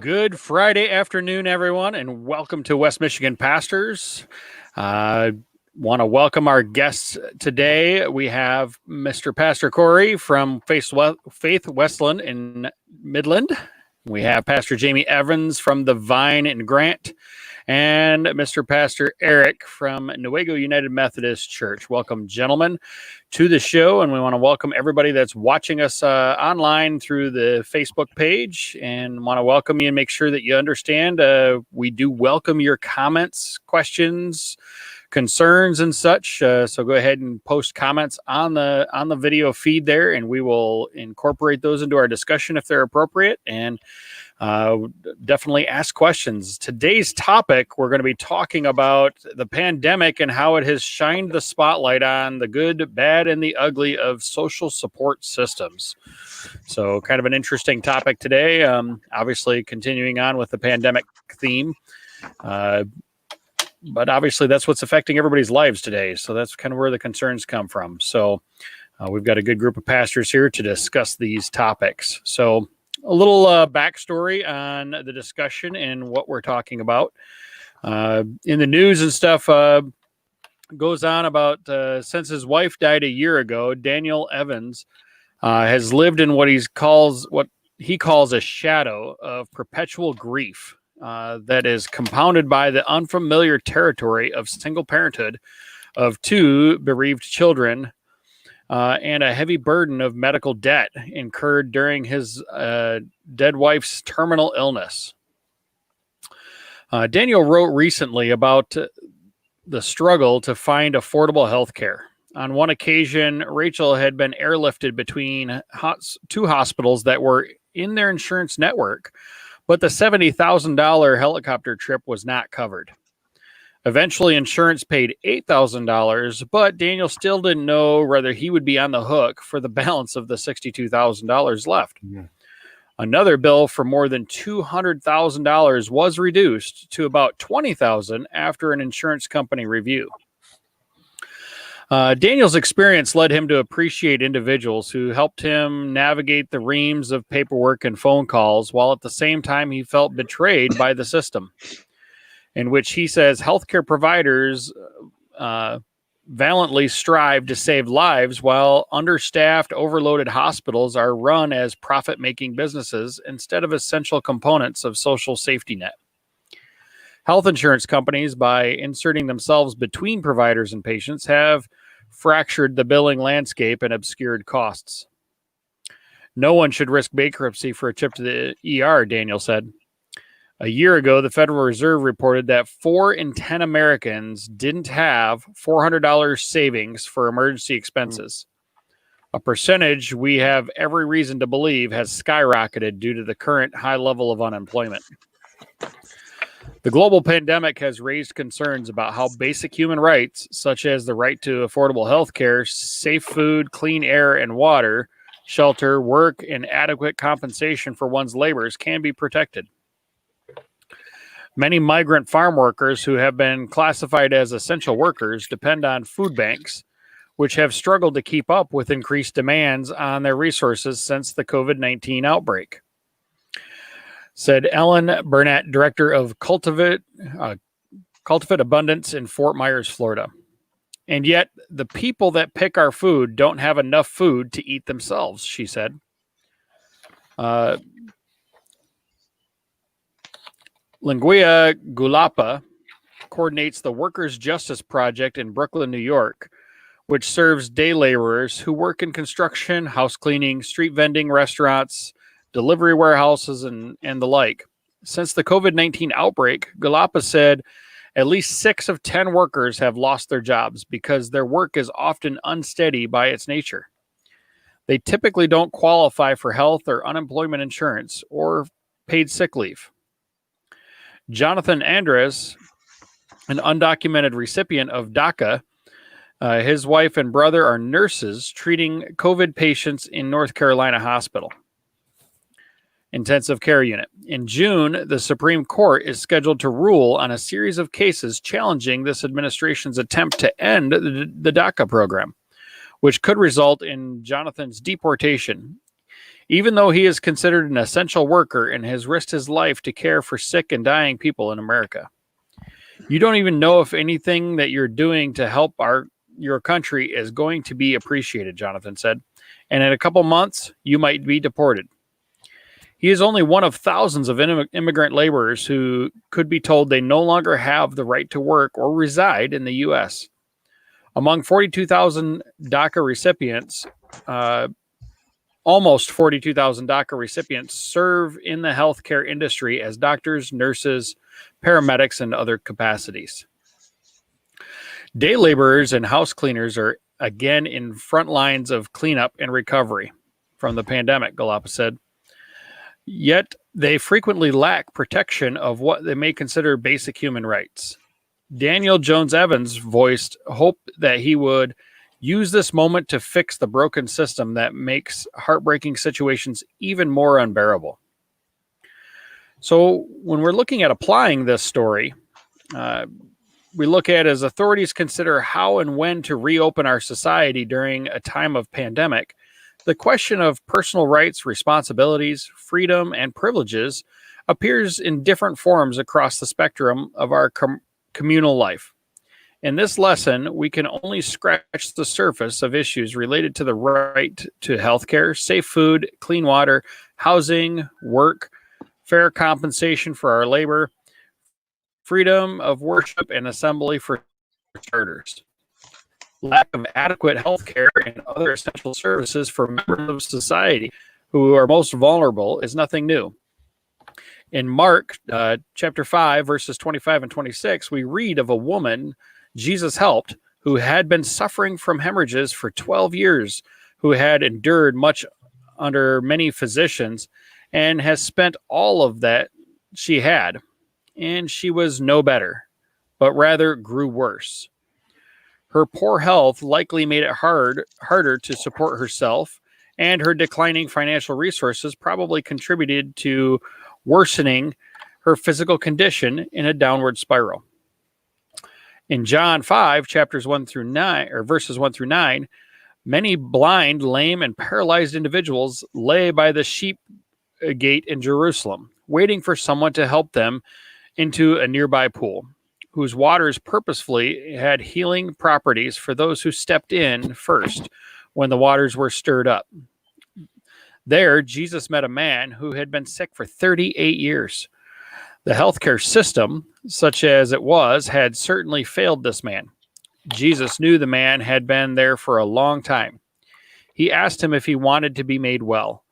Good Friday afternoon, everyone, and welcome to West Michigan Pastors. Want to welcome our guests today. We have Mr. Pastor Corey from Faith Westland in Midland. We have Pastor Jamie Evans from the Vine in Grant, and Mr. Pastor Eric from Newaygo United Methodist Church. Welcome, gentlemen, to the show, and we want to welcome everybody that's watching us online through the Facebook page, and want to welcome you and make sure that you understand we do welcome your comments, questions, concerns, and such. So go ahead and post comments on the video feed there, and we will incorporate those into our discussion if they're appropriate, and definitely ask questions. Today's topic, we're going to be talking about the pandemic and how it has shined the spotlight on the good, bad, and the ugly of social support systems. So kind of an interesting topic today. Obviously continuing on with the pandemic theme. But obviously that's what's affecting everybody's lives today. So that's kind of where the concerns come from. So we've got a good group of pastors here to discuss these topics. So a little backstory on the discussion and what we're talking about. In the news and stuff goes on about since his wife died a year ago, Daniel Evans has lived in what he calls a shadow of perpetual grief that is compounded by the unfamiliar territory of single parenthood of two bereaved children, and a heavy burden of medical debt incurred during his dead wife's terminal illness. Daniel wrote recently about the struggle to find affordable health care. On one occasion, Rachel had been airlifted between two hospitals that were in their insurance network, but the $70,000 helicopter trip was not covered. Eventually, insurance paid $8,000, but Daniel still didn't know whether he would be on the hook for the balance of the $62,000 left. Yeah. Another bill for more than $200,000 was reduced to about $20,000 after an insurance company review. Daniel's experience led him to appreciate individuals who helped him navigate the reams of paperwork and phone calls, while at the same time he felt betrayed by the system, in which he says healthcare providers valiantly strive to save lives, while understaffed, overloaded hospitals are run as profit-making businesses instead of essential components of social safety net. Health insurance companies, by inserting themselves between providers and patients, have fractured the billing landscape and obscured costs. No one should risk bankruptcy for a trip to the ER, Daniel said. A year ago, the Federal Reserve reported that 4 in 10 Americans didn't have $400 savings for emergency expenses. A percentage we have every reason to believe has skyrocketed due to the current high level of unemployment. The global pandemic has raised concerns about how basic human rights, such as the right to affordable health care, safe food, clean air and water, shelter, work, and adequate compensation for one's labors, can be protected. Many migrant farm workers who have been classified as essential workers depend on food banks, which have struggled to keep up with increased demands on their resources since the COVID-19 outbreak, said Ellen Burnett, director of Cultivate Abundance in Fort Myers, Florida. And yet, the people that pick our food don't have enough food to eat themselves, she said. Linguia Gulapa coordinates the Workers' Justice Project in Brooklyn, New York, which serves day laborers who work in construction, house cleaning, street vending, restaurants, delivery warehouses, and the like. Since the COVID-19 outbreak, Gulapa said at least 6 of 10 workers have lost their jobs because their work is often unsteady by its nature. They typically don't qualify for health or unemployment insurance or paid sick leave. Jonathan Andres, an undocumented recipient of DACA, his wife and brother are nurses treating COVID patients in North Carolina Hospital Intensive Care Unit. In June, the Supreme Court is scheduled to rule on a series of cases challenging this administration's attempt to end the DACA program, which could result in Jonathan's deportation. even though he is considered an essential worker and has risked his life to care for sick and dying people in America. You don't even know if anything that you're doing to help your country is going to be appreciated, Jonathan said. And in a couple months, you might be deported. He is only one of thousands of immigrant laborers who could be told they no longer have the right to work or reside in the U.S. Among 42,000 DACA recipients, almost 42,000 DACA recipients serve in the healthcare industry as doctors, nurses, paramedics, and other capacities. Day laborers and house cleaners are again in front lines of cleanup and recovery from the pandemic, Galapa said. Yet they frequently lack protection of what they may consider basic human rights. Daniel Jones Evans voiced hope that he would use this moment to fix the broken system that makes heartbreaking situations even more unbearable. So when we're looking at applying this story, we look at as authorities consider how and when to reopen our society during a time of pandemic. The question of personal rights, responsibilities, freedom, and privileges appears in different forms across the spectrum of our communal life. In this lesson, we can only scratch the surface of issues related to the right to healthcare, safe food, clean water, housing, work, fair compensation for our labor, freedom of worship and assembly for charters. Lack of adequate health care and other essential services for members of society who are most vulnerable is nothing new. In Mark chapter 5, verses 25 and 26, we read of a woman Jesus helped who had been suffering from hemorrhages for 12 years, who had endured much under many physicians and has spent all of that she had, and she was no better, but rather grew worse. Her poor health likely made it harder to support herself, and her declining financial resources probably contributed to worsening her physical condition in a downward spiral. In John 5, verses 1 through 9, many blind, lame, and paralyzed individuals lay by the sheep gate in Jerusalem, waiting for someone to help them into a nearby pool, whose waters purposefully had healing properties for those who stepped in first when the waters were stirred up. There, Jesus met a man who had been sick for 38 years. The healthcare system, such as it was, had certainly failed this man. Jesus knew the man had been there for a long time. He asked him if he wanted to be made well,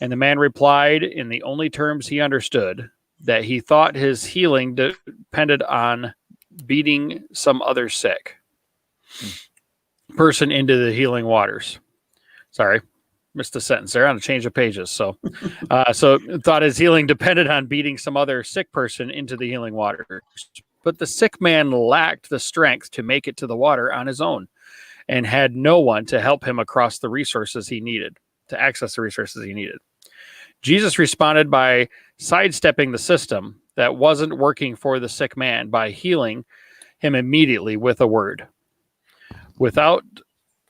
and the man replied in the only terms he understood, that he thought his healing depended on beating some other sick person into the healing waters. Sorry, missed a sentence there on a change of pages. So thought his healing depended on beating some other sick person into the healing waters. But the sick man lacked the strength to make it to the water on his own and had no one to help him across the resources he needed, to access the resources he needed. Jesus responded by sidestepping the system that wasn't working for the sick man by healing him immediately with a word, without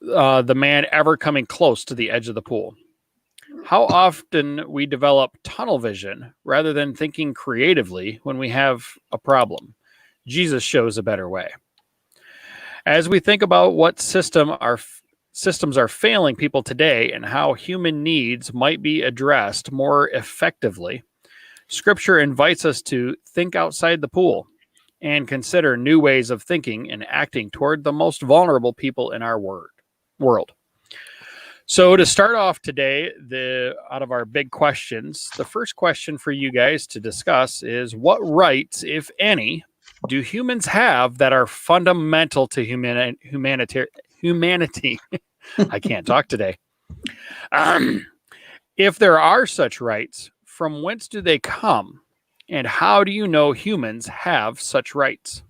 the man ever coming close to the edge of the pool. How often we develop tunnel vision rather than thinking creatively when we have a problem. Jesus shows a better way. As we think about what systems are failing people today and how human needs might be addressed more effectively, Scripture invites us to think outside the pool and consider new ways of thinking and acting toward the most vulnerable people in our world. So to start off today, out of our big questions, the first question for you guys to discuss is, what rights, if any, do humans have that are fundamental to humanity? I can't talk today. If there are such rights, from whence do they come? And how do you know humans have such rights?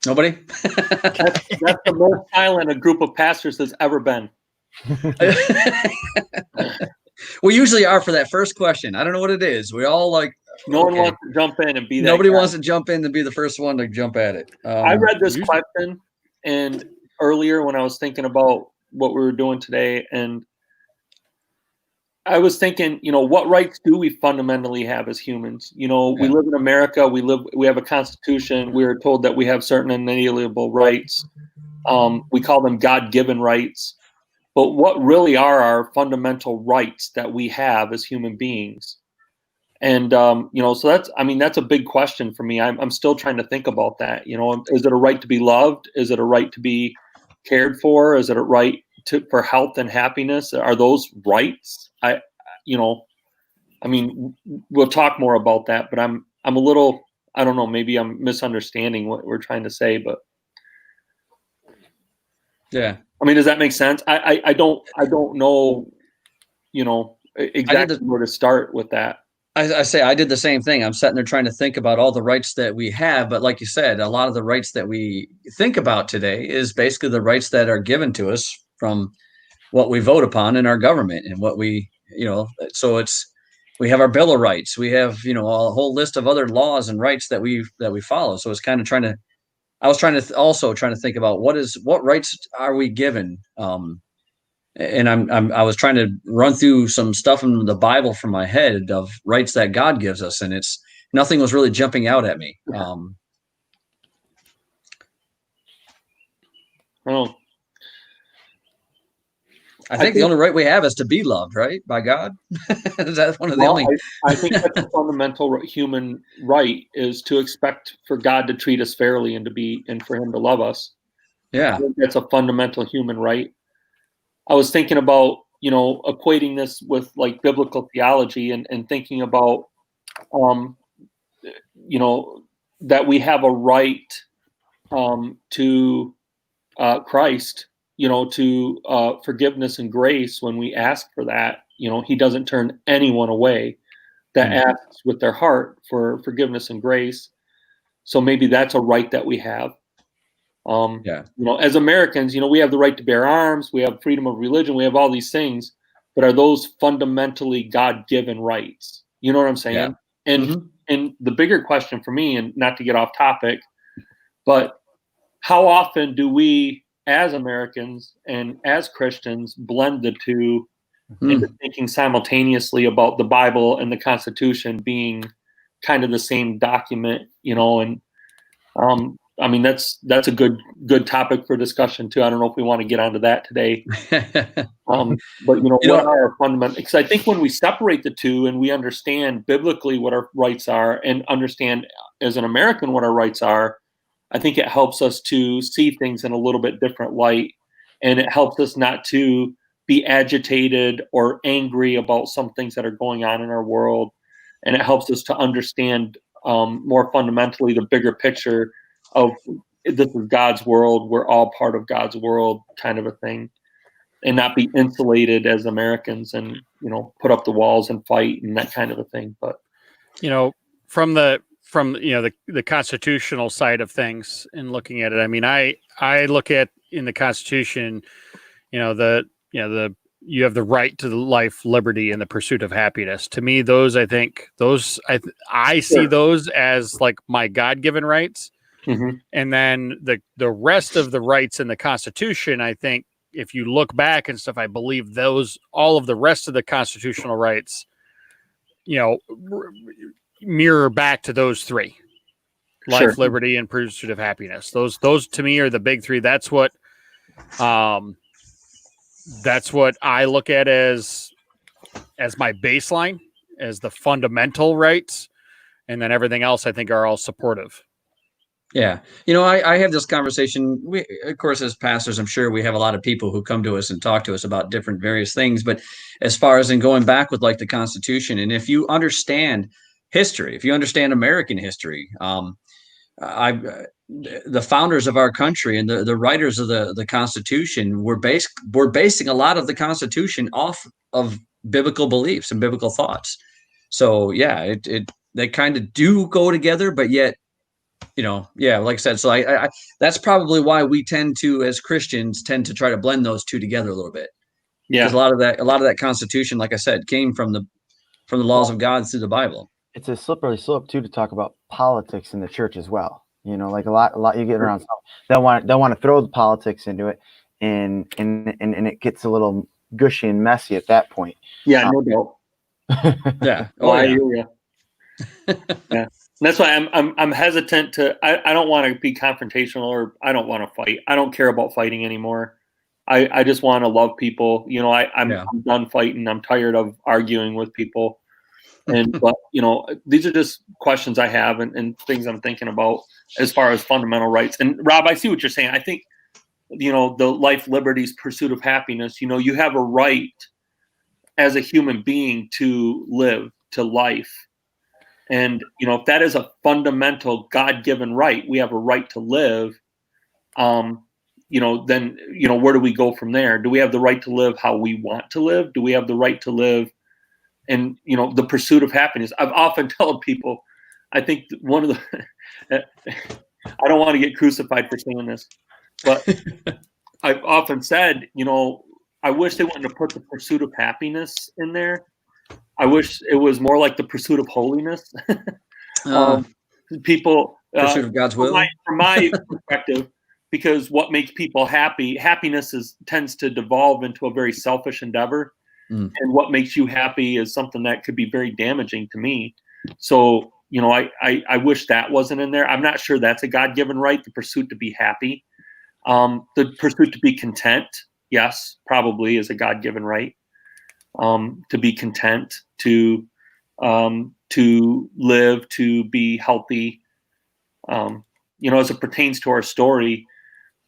Nobody? That's the most silent a group of pastors has ever been. We usually are for that first question. I don't know what it is. We all No one wants to jump in and be that Nobody guy. wants to jump in to be the first one to jump at it. I read this question and earlier when I was thinking about what we were doing today, and I was thinking, what rights do we fundamentally have as humans? We live in America. We have a constitution. We are told that we have certain inalienable rights. We call them God-given rights. But what really are our fundamental rights that we have as human beings? And so that's a big question for me. I'm still trying to think about that. Is it a right to be loved? Is it a right to be cared for? Is it a right for health and happiness? Are those rights? We'll talk more about that, but I'm a little, I don't know, maybe I'm misunderstanding what we're trying to say, but yeah. Does that make sense? I don't know, exactly where to start with that. I say I did the same thing. I'm sitting there trying to think about all the rights that we have, but like you said, a lot of the rights that we think about today is basically the rights that are given to us from what we vote upon in our government and what we, so we have our Bill of Rights. We have, a whole list of other laws and rights that we follow. So it's kind of I was trying to think about what rights are we given? And I was trying to run through some stuff in the Bible from my head of rights that God gives us, and nothing was really jumping out at me. I think the only right we have is to be loved, right, by God. Is that one of the only? I think that's a fundamental human right, is to expect for God to treat us fairly and for Him to love us. Yeah, I think that's a fundamental human right. I was thinking about, equating this with like biblical theology and thinking about, that we have a right to Christ, to forgiveness and grace when we ask for that. He doesn't turn anyone away that asks with their heart for forgiveness and grace. So maybe that's a right that we have. As Americans, we have the right to bear arms, we have freedom of religion, we have all these things, but are those fundamentally God-given rights? You know what I'm saying? Yeah. And the bigger question for me, and not to get off topic, but how often do we as Americans and as Christians blend the two into thinking simultaneously about the Bible and the Constitution being kind of the same document, and that's a good topic for discussion too. I don't know if we want to get onto that today. But what are our fundamental? Because I think when we separate the two and we understand biblically what our rights are and understand as an American what our rights are, I think it helps us to see things in a little bit different light, and it helps us not to be agitated or angry about some things that are going on in our world, and it helps us to understand more fundamentally the bigger picture of this is God's world, we're all part of God's world kind of a thing, and not be insulated as Americans and, put up the walls and fight and that kind of a thing. But, from the constitutional side of things and looking at it, I look at in the Constitution, you have the right to life, liberty, and the pursuit of happiness. To me, I see those as like my God-given rights. Mm-hmm. And then the rest of the rights in the Constitution, I think if you look back and stuff, I believe all of the rest of the constitutional rights, mirror back to those three: life, liberty, and pursuit of happiness. Those to me are the big three. That's what I look at as my baseline, as the fundamental rights, and then everything else I think are all supportive. Yeah. I have this conversation. We, of course, as pastors, I'm sure we have a lot of people who come to us and talk to us about different various things. But as far as in going back with like the Constitution, and if you understand history, if you understand American history, the founders of our country and the writers of the Constitution were basing a lot of the Constitution off of biblical beliefs and biblical thoughts. So yeah, they kind of do go together, but yet, like I said, so I that's probably why we tend to, as Christians, tend to try to blend those two together a little bit. Yeah, because a lot of that Constitution, like I said, came from the laws of God through the Bible. it's a slippery slope too to talk about politics in the church as well. You know, like a lot you get around. They'll want to throw the politics into it, and it gets a little gushy and messy at that point. Yeah, no doubt. Yeah. I hear you. Yeah. That's why I'm hesitant to. I don't want to be confrontational, or I don't want to fight. I don't care about fighting anymore. I just want to love people. You know, I'm done fighting. I'm tired of arguing with people. But you know, these are just questions I have and things I'm thinking about as far as fundamental rights. And Rob, I see what you're saying. I think, you know, the life, liberties, pursuit of happiness. You know, you have a right as a human being to live, to life. And, you know, if that is a fundamental God-given right, we have a right to live, you know, then, you know, where do we go from there? Do we have the right to live how we want to live? Do we have the right to live in, you know, the pursuit of happiness? I've often told people, I think one of the, I don't want to get crucified for saying this, but I've often said, you know, I wish they wouldn't have put the pursuit of happiness in there. I wish it was more like the pursuit of holiness. People, pursuit of God's will. From my perspective, because what makes people happy, happiness tends to devolve into a very selfish endeavor. And what makes you happy is something that could be very damaging to me. So, you know, I wish that wasn't in there. I'm not sure that's a God-given right, the pursuit to be happy. The pursuit to be content, yes, probably is a God-given right. To be content, to live, to be healthy. You know, as it pertains to our story,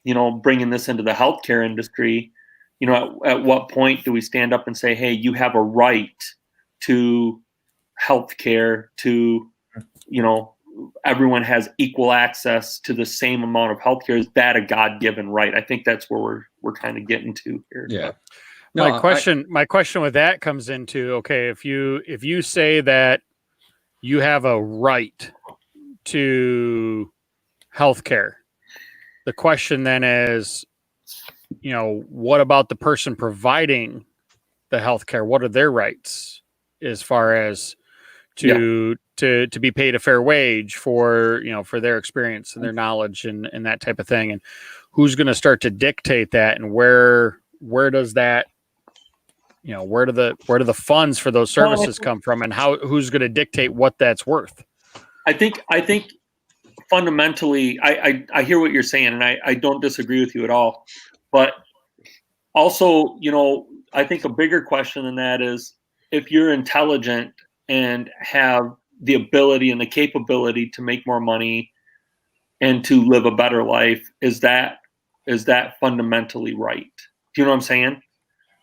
you know, bringing this into the healthcare industry, you know, at what point do we stand up and say, hey, you have a right to healthcare, to, you know, everyone has equal access to the same amount of healthcare? Is that a God-given right? I think that's where we're kind of getting to here. Yeah. No, my question with that comes into, okay, if you say that you have a right to healthcare, the question then is, you know, what about the person providing the healthcare? What are their rights as far as to be paid a fair wage for, you know, for their experience and their knowledge and that type of thing? And who's going to start to dictate that, and where does that, you know, where do the funds for those services come from, and who's going to dictate what that's worth? I think fundamentally, I hear what you're saying, and I don't disagree with you at all. But also, you know, I think a bigger question than that is, if you're intelligent and have the ability and the capability to make more money and to live a better life, is that fundamentally right? Do you know what I'm saying?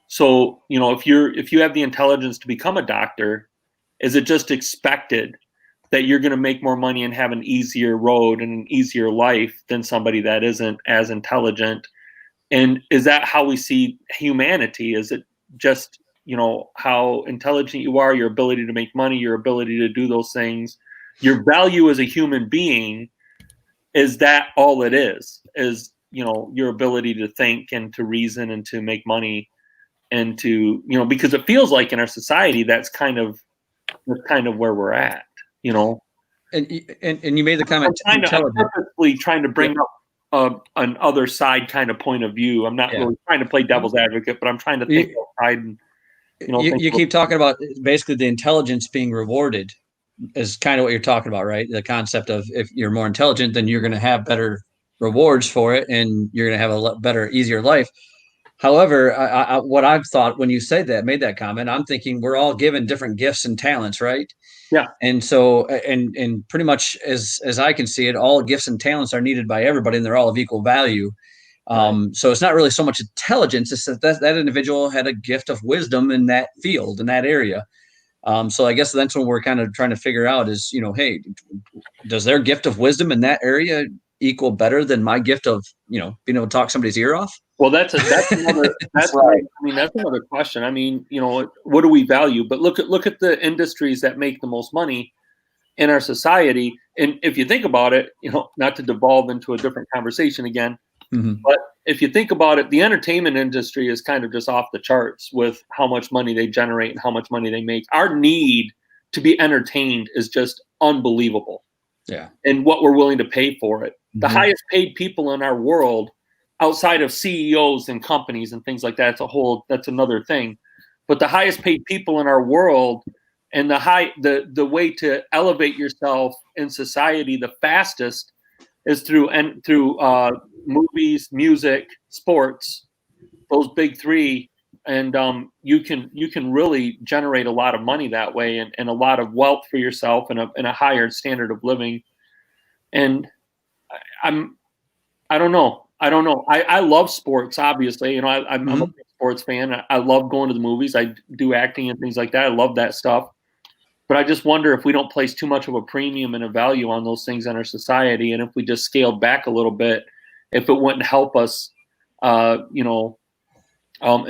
So, you know, if you have the intelligence to become a doctor, is it just expected that you're going to make more money and have an easier road and an easier life than somebody that isn't as intelligent? And is that how we see humanity? Is it just, you know, how intelligent you are, your ability to make money, your ability to do those things, your value as a human being? Is that all it is? Is, you know, your ability to think and to reason and to make money? And to, you know, because it feels like in our society that's kind of where we're at, you know. And you made the comment. I'm purposely trying to bring up an other side kind of point of view. I'm not really trying to play devil's advocate, but I'm trying to think outside. And, you know, you keep talking about basically the intelligence being rewarded is kind of what you're talking about, right? The concept of, if you're more intelligent, then you're going to have better rewards for it, and you're going to have a better, easier life. However, what I've thought when you made that comment, I'm thinking we're all given different gifts and talents, right? Yeah. And so, and pretty much as I can see it, all gifts and talents are needed by everybody, and they're all of equal value. So it's not really so much intelligence; it's that individual had a gift of wisdom in that field, in that area. So I guess that's what we're kind of trying to figure out is, you know, hey, does their gift of wisdom in that area equal better than my gift of, you know, being able to talk somebody's ear off? Well, that's another. That's right. I mean, that's another question. I mean, you know, what do we value? But look at the industries that make the most money in our society. And if you think about it, you know, not to devolve into a different conversation again, but if you think about it, the entertainment industry is kind of just off the charts with how much money they generate and how much money they make. Our need to be entertained is just unbelievable. Yeah. And what we're willing to pay for it. The Mhm. highest paid people in our world, outside of CEOs and companies and things like that, that's another thing. But the highest paid people in our world, and the way to elevate yourself in society the fastest is through movies, music, sports, those big three. And you can really generate a lot of money that way, and a lot of wealth for yourself, and a higher standard of living. And I don't know. I love sports, obviously. I'm a big sports fan. I love going to the movies. I do acting and things like that. I love that stuff. But I just wonder if we don't place too much of a premium and a value on those things in our society, and if we just scaled back a little bit, if it wouldn't help us, in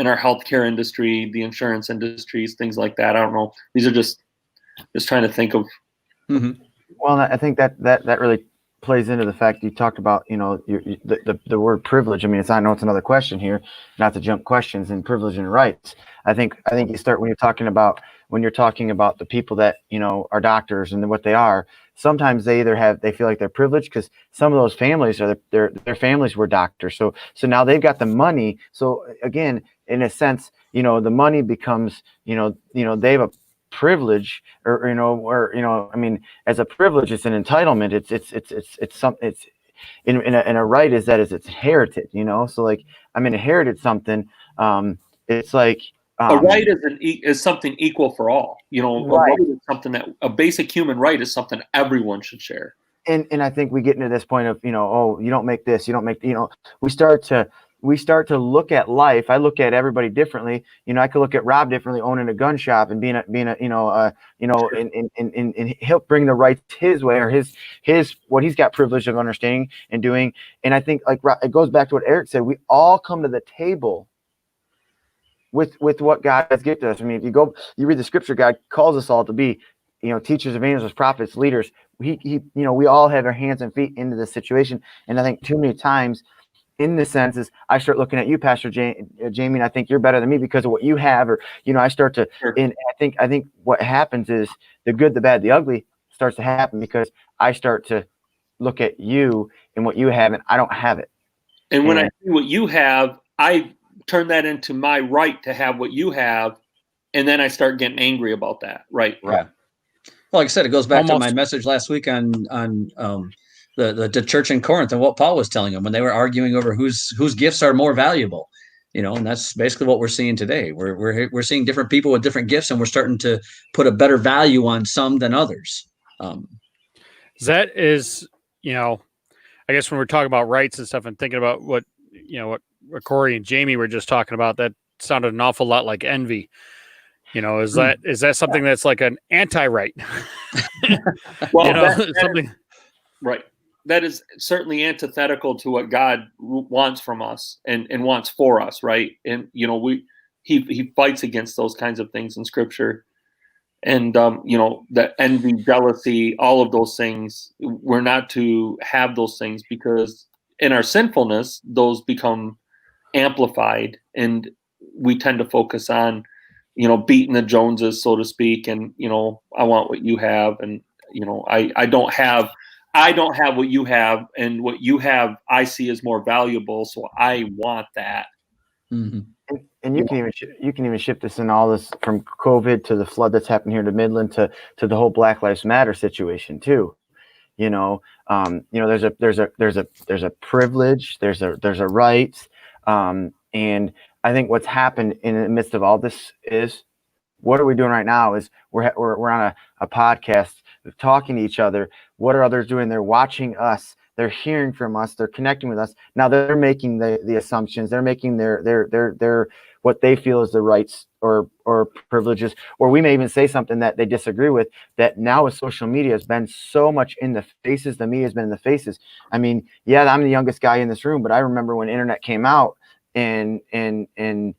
our healthcare industry, the insurance industries, things like that. I don't know. These are just trying to think of. Mhm. Well, I think that really plays into the fact you talked about, the word privilege. I mean, I know it's another question here, not to jump questions, and privilege and rights. I think you start when you're talking about the people that, are doctors and what they are. Sometimes they feel like they're privileged because some of those families their families were doctors. So now they've got the money. So again, in a sense, the money becomes, they have a privilege, or I mean, as a privilege, it's an entitlement. It's something. It's in a right is that it's inherited. So like I'm inherited something. It's like A right is something equal for all. A Right. right is something that a basic human right is something everyone should share. And I think we get into this point of, oh, you don't make this, you don't make, we start to look at life. I look at everybody differently. I could look at Rob differently, owning a gun shop and being a and he'll bring the rights his way, or his what he's got privilege of understanding and doing. And I think it goes back to what Eric said. We all come to the table with what God has given us. I mean, if you read the scripture, God calls us all to be, teachers, evangelists, prophets, leaders. We all have our hands and feet into this situation. And I think too many times, in the sense is, I start looking at you, Pastor Jamie, and I think you're better than me because of what you have, or I start to. Sure. And I think what happens is the good, the bad, the ugly starts to happen because I start to look at you and what you have, and I don't have it. And when I see what you have, I turn that into my right to have what you have, and then I start getting angry about that. Right. Yeah. Well, like I said, it goes back to Almost. my message last week on the church in Corinth and what Paul was telling them when they were arguing over whose gifts are more valuable, and that's basically what we're seeing today. We're seeing different people with different gifts, and we're starting to put a better value on some than others. That is, I guess when we're talking about rights and stuff, and thinking about what Corey and Jamie were just talking about, that sounded an awful lot like envy. Is that something that's like an anti-right? Well, something. Right. That is certainly antithetical to what God wants from us and wants for us, right? And he fights against those kinds of things in Scripture, and the envy, jealousy, all of those things. We're not to have those things, because in our sinfulness, those become amplified, and we tend to focus on beating the Joneses, so to speak, and I want what you have, and I don't have what you have, and what you have I see as more valuable, so I want that. Mm-hmm. And you can even shift this in all this, from COVID to the flood that's happened here to Midland to the whole Black Lives Matter situation too. There's a privilege, there's a right, and I think what's happened in the midst of all this is, what are we doing right now is we're on a podcast, talking to each other. What are others doing? They're watching us. They're hearing from us. They're connecting with us. Now they're making the assumptions. They're making their what they feel is the rights or privileges, or we may even say something that they disagree with. That now with social media has been so much in the faces. The media has been in the faces. I mean, yeah, I'm the youngest guy in this room, but I remember when internet came out, and it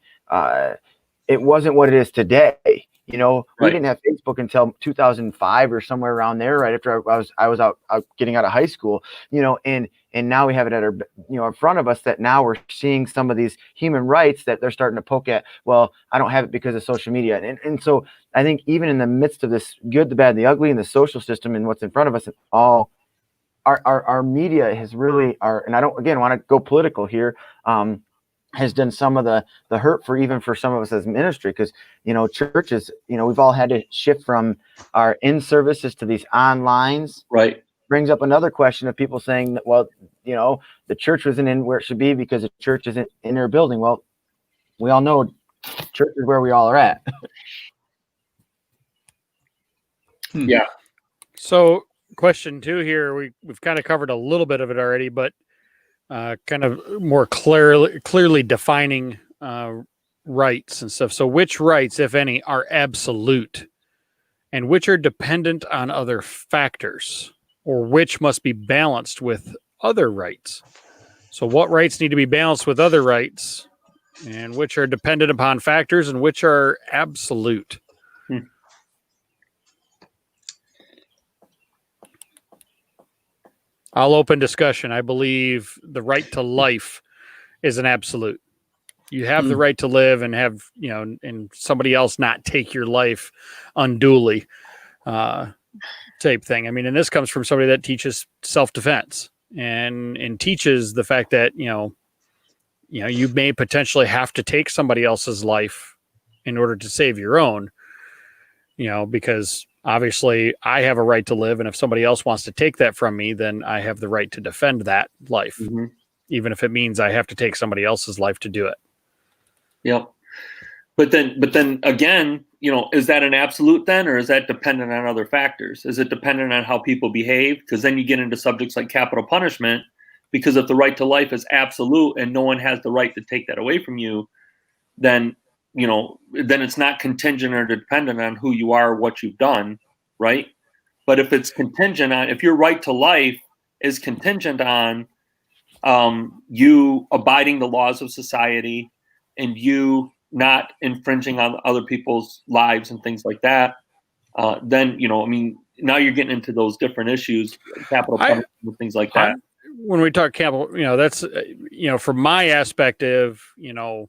wasn't what it is today. You know, we Right. didn't have Facebook until 2005 or somewhere around there, right after I was out getting out of high school. You know, and now we have it at our, you know, in front of us, that now we're seeing some of these human rights that they're starting to poke at. Well, I don't have it because of social media, and so I think even in the midst of this good, the bad, and the ugly, and the social system and what's in front of us, and all our media has really, and I don't again want to go political here, has done some of the hurt for even for some of us as ministry, because, you know, churches, you know, we've all had to shift from our in services to these onlines. Right. Brings up another question of people saying that, well, you know, the church wasn't in where it should be because the church isn't in their building. Well, we all know church is where we all are at. Yeah. So, question 2 here, we've kind of covered a little bit of it already, but kind of more clearly defining rights and stuff. So, which rights, if any, are absolute, and which are dependent on other factors, or which must be balanced with other rights? So, what rights need to be balanced with other rights, and which are dependent upon factors, and which are absolute? I'll open discussion. I believe the right to life is an absolute. You have the right to live and have, you know, and somebody else not take your life unduly, type thing. I mean, and this comes from somebody that teaches self-defense and teaches the fact that, you know, you may potentially have to take somebody else's life in order to save your own, you know, because obviously I have a right to live. And if somebody else wants to take that from me, then I have the right to defend that life, even if it means I have to take somebody else's life to do it. Yep. But then again, you know, is that an absolute then, or is that dependent on other factors? Is it dependent on how people behave? Because then you get into subjects like capital punishment, because if the right to life is absolute and no one has the right to take that away from you, then, you know, then it's not contingent or dependent on who you are, what you've done, right? But if it's contingent on, if your right to life is contingent on you abiding the laws of society and you not infringing on other people's lives and things like that, then, you know, I mean, now you're getting into those different issues, capital punishment, things like that. When we talk capital, you know, that's, you know, from my aspect of, you know,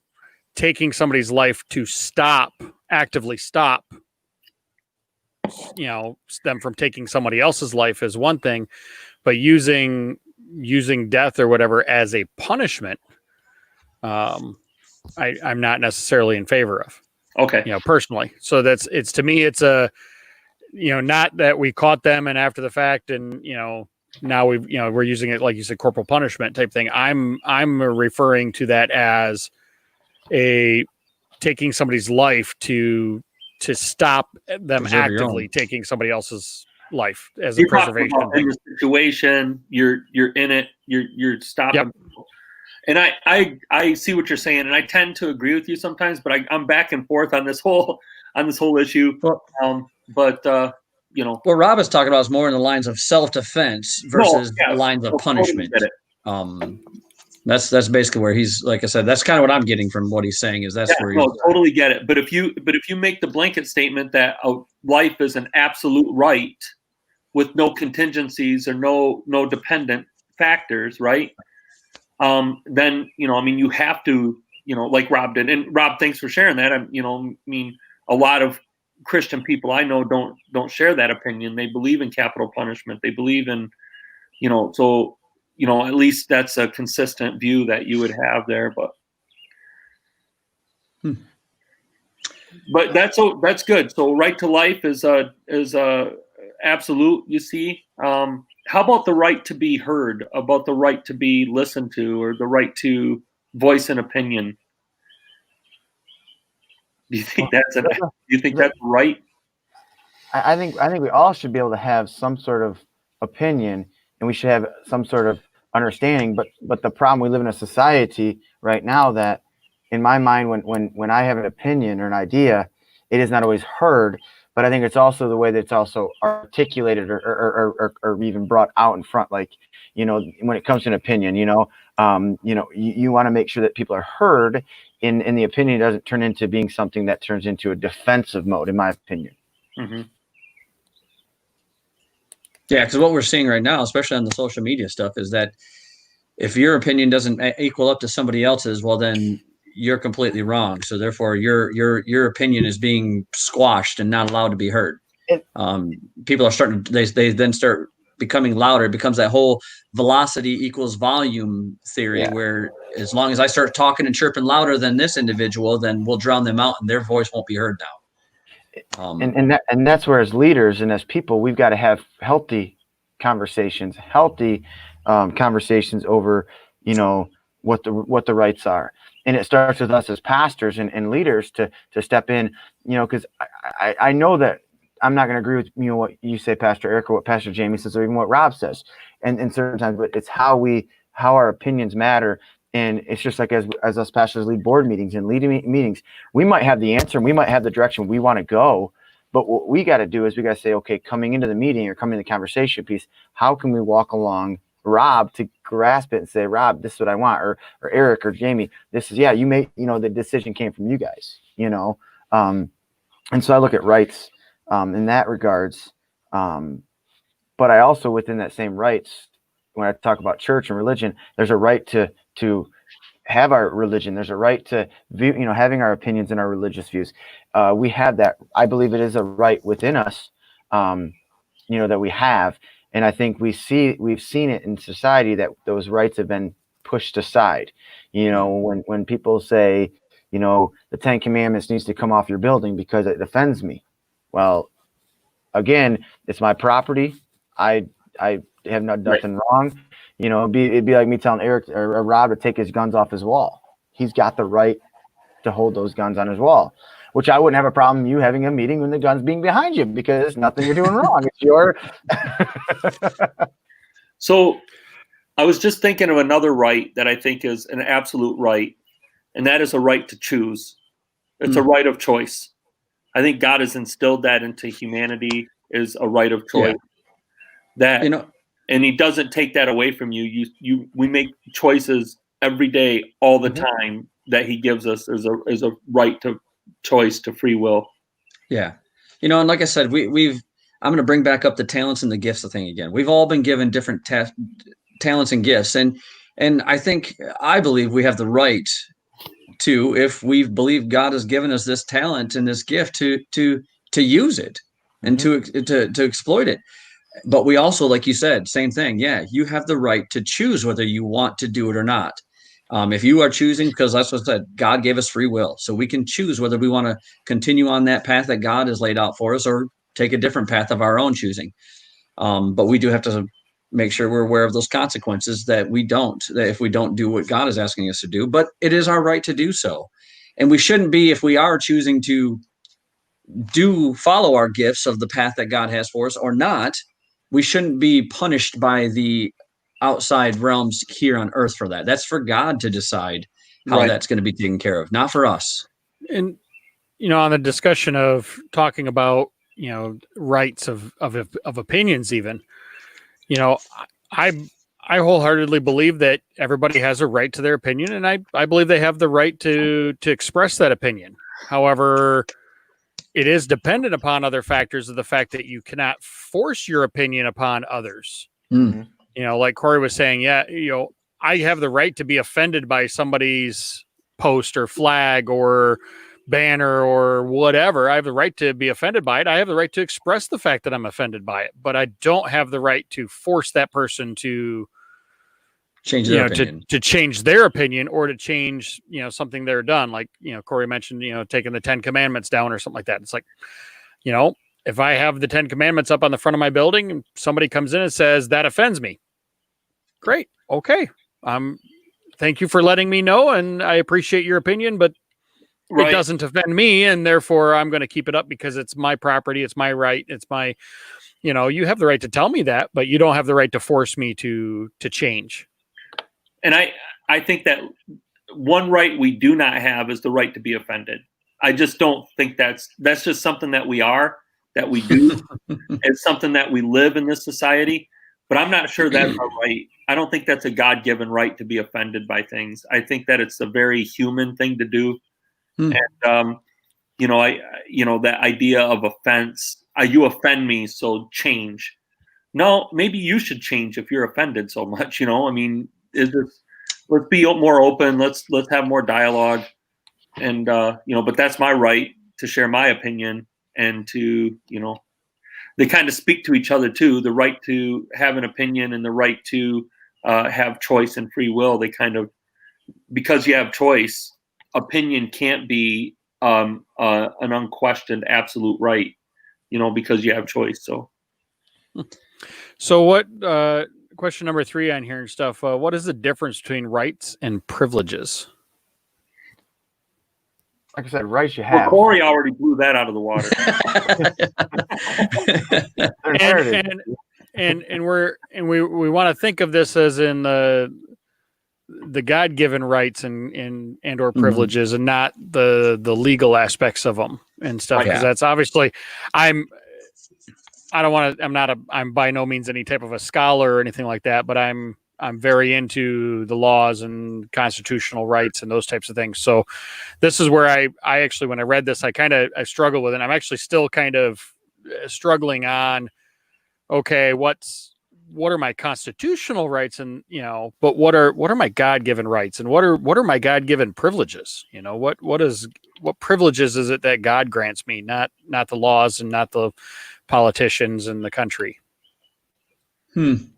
taking somebody's life to actively stop, you know, them from taking somebody else's life is one thing, but using death or whatever as a punishment, I'm not necessarily in favor of. Okay. You know, personally. So it's to me, it's a, you know, not that we caught them and after the fact and, you know, now we're using it, like you said, corporal punishment type thing. I'm referring to that as taking somebody's life to stop them Preserve actively taking somebody else's life as You're a preservation in thing. the situation, you're in it, you're stopping. Yep. And I see what you're saying, and I tend to agree with you sometimes, but I'm back and forth on this whole issue. Well, you know, what Rob is talking about is more in the lines of self-defense versus the lines of punishment. That's basically where he's, like I said, that's kind of what I'm getting from what he's saying, is that's where he's totally get it. But if you make the blanket statement that life is an absolute right with no contingencies or no dependent factors, right? Then, you know, I mean, you have to, you know, like Rob did, and Rob, thanks for sharing that. A lot of Christian people I know don't share that opinion. They believe in capital punishment. They believe in, you know, so, you know, at least that's a consistent view that you would have there. But that's good. So right to life is absolute, you see. How about the right to be heard, about the right to be listened to, or the right to voice an opinion? Do you think that's right? I think we all should be able to have some sort of opinion, and we should have some sort of understanding. But the problem, we live in a society right now that, in my mind, when I have an opinion or an idea, it is not always heard. but I think it's also the way that it's also articulated or even brought out in front. Like, when it comes to an opinion, you want to make sure that people are heard in the opinion doesn't turn into being something that turns into a defensive mode, in my opinion. Mm-hmm. Yeah, because what we're seeing right now, especially on the social media stuff, is that if your opinion doesn't equal up to somebody else's, well, then you're completely wrong. So therefore, your opinion is being squashed and not allowed to be heard. People are starting. They then start becoming louder. It becomes that whole velocity equals volume theory, where as long as I start talking and chirping louder than this individual, then we'll drown them out, and their voice won't be heard now. And that's where, as leaders and as people, we've got to have healthy conversations over, what the rights are. And it starts with us as pastors and leaders to step in, because I know that I'm not going to agree with what you say, Pastor Eric, or what Pastor Jamie says, or even what Rob says, and certain times, but it's how our opinions matter. And it's just like as us pastors lead board meetings and leading meetings, we might have the answer and we might have the direction we want to go. But what we got to do is we got to say, okay, coming into the meeting or coming to the conversation piece, how can we walk along Rob to grasp it and say, Rob, this is what I want, or Eric or Jamie, this is, you made, the decision came from you guys, and so I look at rights in that regards. But I also, within that same rights, when I talk about church and religion, there's a right to have our religion. There's a right to view, having our opinions and our religious views. We have that. I believe it is a right within us, that we have. And I think we've seen it in society that those rights have been pushed aside. When people say, the 10 Commandments needs to come off your building because it offends me. Well, again, it's my property. I have nothing wrong. It'd be like me telling Eric or Rob to take his guns off his wall. He's got the right to hold those guns on his wall, which I wouldn't have a problem you having a meeting when the gun's being behind you, because it's nothing you're doing wrong. It's your. So I was just thinking of another right that I think is an absolute right, and that is a right to choose. It's a right of choice. I think God has instilled that into humanity, is a right of choice. And he doesn't take that away from you. We make choices every day, all the time, that he gives us as a right to choice, to free will. Yeah. And like I said, I'm going to bring back up the talents and the gifts thing again. We've all been given different talents and gifts. And I believe we have the right to, if we believe God has given us this talent and this gift, to use it and to exploit it. But we also, like you said, same thing. Yeah, you have the right to choose whether you want to do it or not. If you are choosing, because that's what I said, God gave us free will. So we can choose whether we want to continue on that path that God has laid out for us or take a different path of our own choosing. But we do have to make sure we're aware of those consequences that if we don't do what God is asking us to do. But it is our right to do so. And we shouldn't be, if we are choosing to follow our gifts of the path that God has for us or not, we shouldn't be punished by the outside realms here on earth for that. That's for God to decide how that's going to be taken care of, not for us. And, on the discussion of talking about, rights of opinions, even, I wholeheartedly believe that everybody has a right to their opinion, and I believe they have the right to express that opinion. However, it is dependent upon other factors, of the fact that you cannot force your opinion upon others. Like Corey was saying, I have the right to be offended by somebody's post or flag or banner or whatever. I have the right to be offended by it. I have the right to express the fact that I'm offended by it, but I don't have the right to force that person to change their opinion. To change their opinion, or to change, something they're done. Like, Corey mentioned, taking the 10 Commandments down or something like that. It's like, if I have the 10 Commandments up on the front of my building and somebody comes in and says that offends me, great. Okay. Thank you for letting me know, and I appreciate your opinion, but it doesn't offend me, and therefore I'm going to keep it up because it's my property. It's my right. It's my, you have the right to tell me that, but you don't have the right to force me to change. And I think that one right we do not have is the right to be offended. I just don't think that's just something that we are. that we do. It's something that we live in this society, but I'm not sure that's our right. I don't think that's a God-given right to be offended by things. I think that it's a very human thing to do. And, that idea of offense, you offend me, so change. No, maybe you should change if you're offended so much, I mean, let's be more open. Let's have more dialogue. And, but that's my right to share my opinion and to, they kind of speak to each other too. The right to have an opinion and the right to have choice and free will. They kind of, because you have choice, opinion can't be an unquestioned absolute right, because you have choice. So what, question number 3 on here and stuff. What is the difference between rights and privileges? Like I said, rights you have. Well, Corey already blew that out of the water. we want to think of this as in the God-given rights and or privileges, and not the legal aspects of them and stuff. Because that's obviously, I'm by no means any type of a scholar or anything like that, but I'm very into the laws and constitutional rights and those types of things. So this is where I actually, when I read this, I struggle with it. I'm actually still kind of struggling on, okay, what are my constitutional rights, and but what are my God-given rights, and what are my God-given privileges? What privileges is it that God grants me, not the laws and not the politicians in the country. And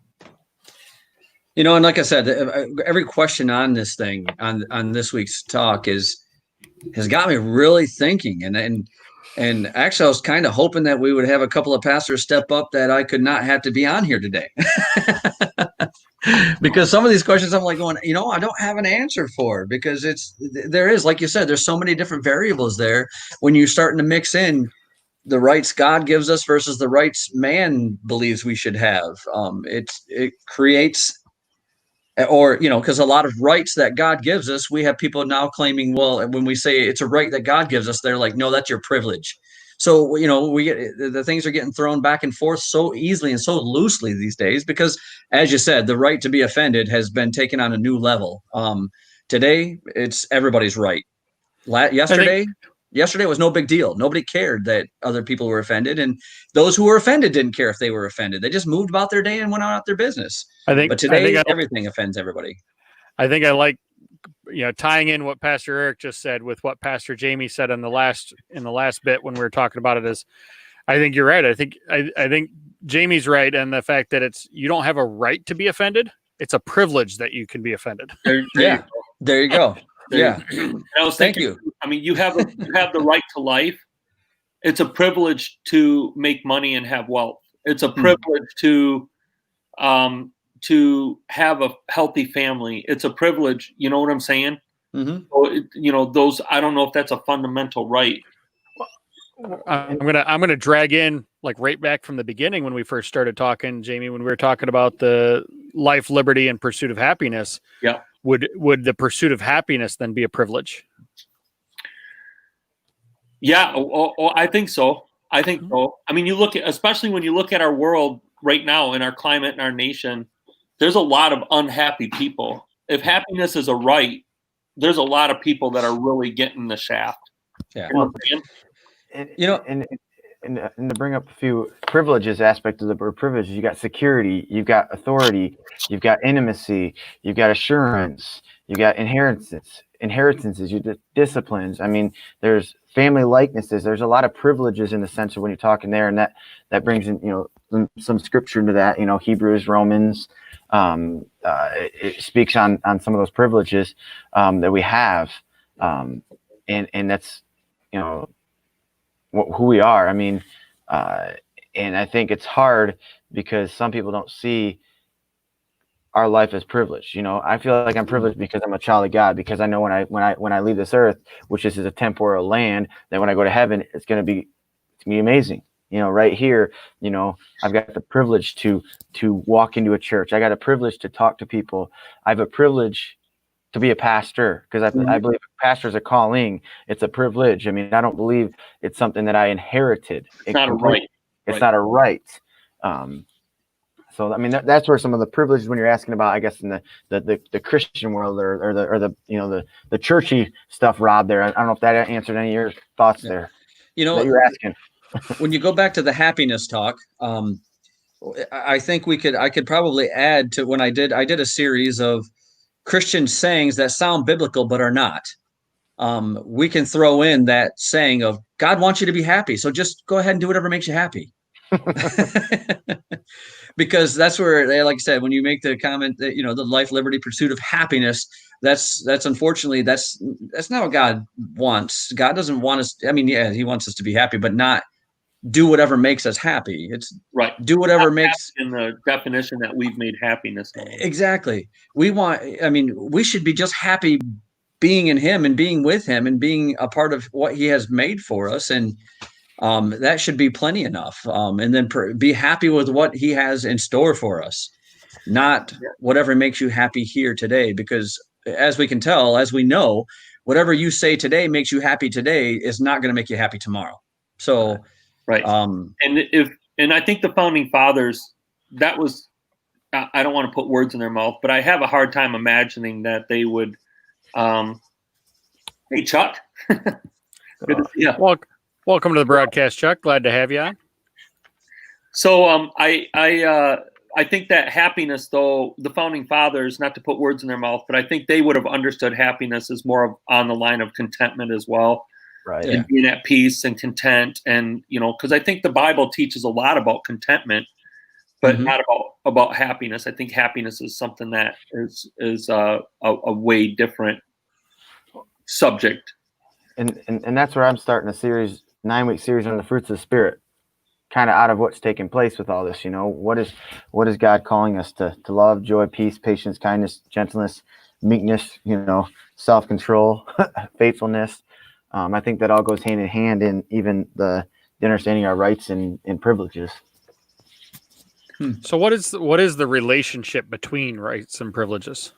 like I said, every question on this thing, on this week's talk has got me really thinking. And actually, I was kind of hoping that we would have a couple of pastors step up that I could not have to be on here today. Because some of these questions I'm like going, I don't have an answer for, because there is, like you said, there's so many different variables there when you're starting to mix in the rights God gives us versus the rights man believes we should have. It creates, because a lot of rights that God gives us, we have people now claiming, well, when we say it's a right that God gives us, they're like, no, that's your privilege. So, we get the things are getting thrown back and forth so easily and so loosely these days, because, as you said, the right to be offended has been taken on a new level. Today, it's everybody's right. Yesterday was no big deal. Nobody cared that other people were offended, and those who were offended didn't care if they were offended. They just moved about their day and went about their business. But today, everything offends everybody. I think I like, tying in what Pastor Eric just said with what Pastor Jamie said in the last bit when we were talking about it. Is, I think you're right. I think Jamie's right, and the fact that you don't have a right to be offended. It's a privilege that you can be offended. There you go. Yeah. I was thinking, Thank you. I mean, you have the right to life. It's a privilege to make money and have wealth. It's a privilege to have a healthy family. It's a privilege. You know what I'm saying? Mm-hmm. So, those, I don't know if that's a fundamental right. I'm gonna drag in, like, right back from the beginning when we first started talking, Jamie, when we were talking about the life, liberty, and pursuit of happiness. Yeah. Would the pursuit of happiness then be a privilege? Yeah, I think so. I think so. I mean, especially when you look at our world right now, in our climate, in our nation, there's a lot of unhappy people. If happiness is a right, there's a lot of people that are really getting the shaft. Yeah. And to bring up a few privileges aspect of the word privileges, you got security, you've got authority, you've got intimacy, you've got assurance, you got inheritances, you disciplines. I mean, there's family likenesses. There's a lot of privileges in the sense of when you're talking there, and that brings in, some scripture into that, Hebrews, Romans. It speaks on some of those privileges that we have, and that's, who we are. I mean, and I think it's hard because some people don't see our life as privileged. I feel like I'm privileged because I'm a child of God, because I know when I leave this earth, which is a temporal land, that when I go to heaven, it's gonna be amazing. Right here, I've got the privilege to walk into a church. I got a privilege to talk to people. I have a privilege to be a pastor, because I believe a pastor's a calling. It's a privilege. I mean, I don't believe it's something that I inherited. It's not a right. It's not a right. So I mean, that's where some of the privileges, when you're asking about, I guess, in the Christian world or the churchy stuff, Rob. There, I don't know if that answered any of your thoughts there. You know, that you're asking. When you go back to the happiness talk, I think I could probably add to when I did a series of Christian sayings that sound biblical but are not. We can throw in that saying of God wants you to be happy, so just go ahead and do whatever makes you happy. Because that's where they, like I said, when you make the comment that, you know, the life, liberty, pursuit of happiness, that's unfortunately that's not what God wants. God doesn't want us. I mean, yeah, he wants us to be happy, but not do whatever makes us happy. It's right. Do whatever makes, in the definition that we've made happiness. Exactly. We should be just happy being in him and being with him and being a part of what he has made for us. And that should be plenty enough. And then be happy with what he has in store for us, not whatever makes you happy here today. Because as we can tell, as we know, whatever you say today makes you happy today is not going to make you happy tomorrow. So, right. And I think the founding fathers, that was, I don't want to put words in their mouth, but I have a hard time imagining that they would, hey, Chuck. Good to see you. Welcome to the broadcast, Chuck. Glad to have you on. So I think that happiness, though, the founding fathers, not to put words in their mouth, but I think they would have understood happiness as more of on the line of contentment as well. Right. And being at peace and content. And, you know, because I think the Bible teaches a lot about contentment, but not about happiness. I think happiness is something that is a way different subject. And that's where I'm starting a 9-week series on the fruits of the Spirit, kind of out of what's taking place with all this. You know, what is God calling us to love, joy, peace, patience, kindness, gentleness, meekness, you know, self-control, faithfulness. I think that all goes hand in hand in even the understanding our rights and privileges. So what is the relationship between rights and privileges,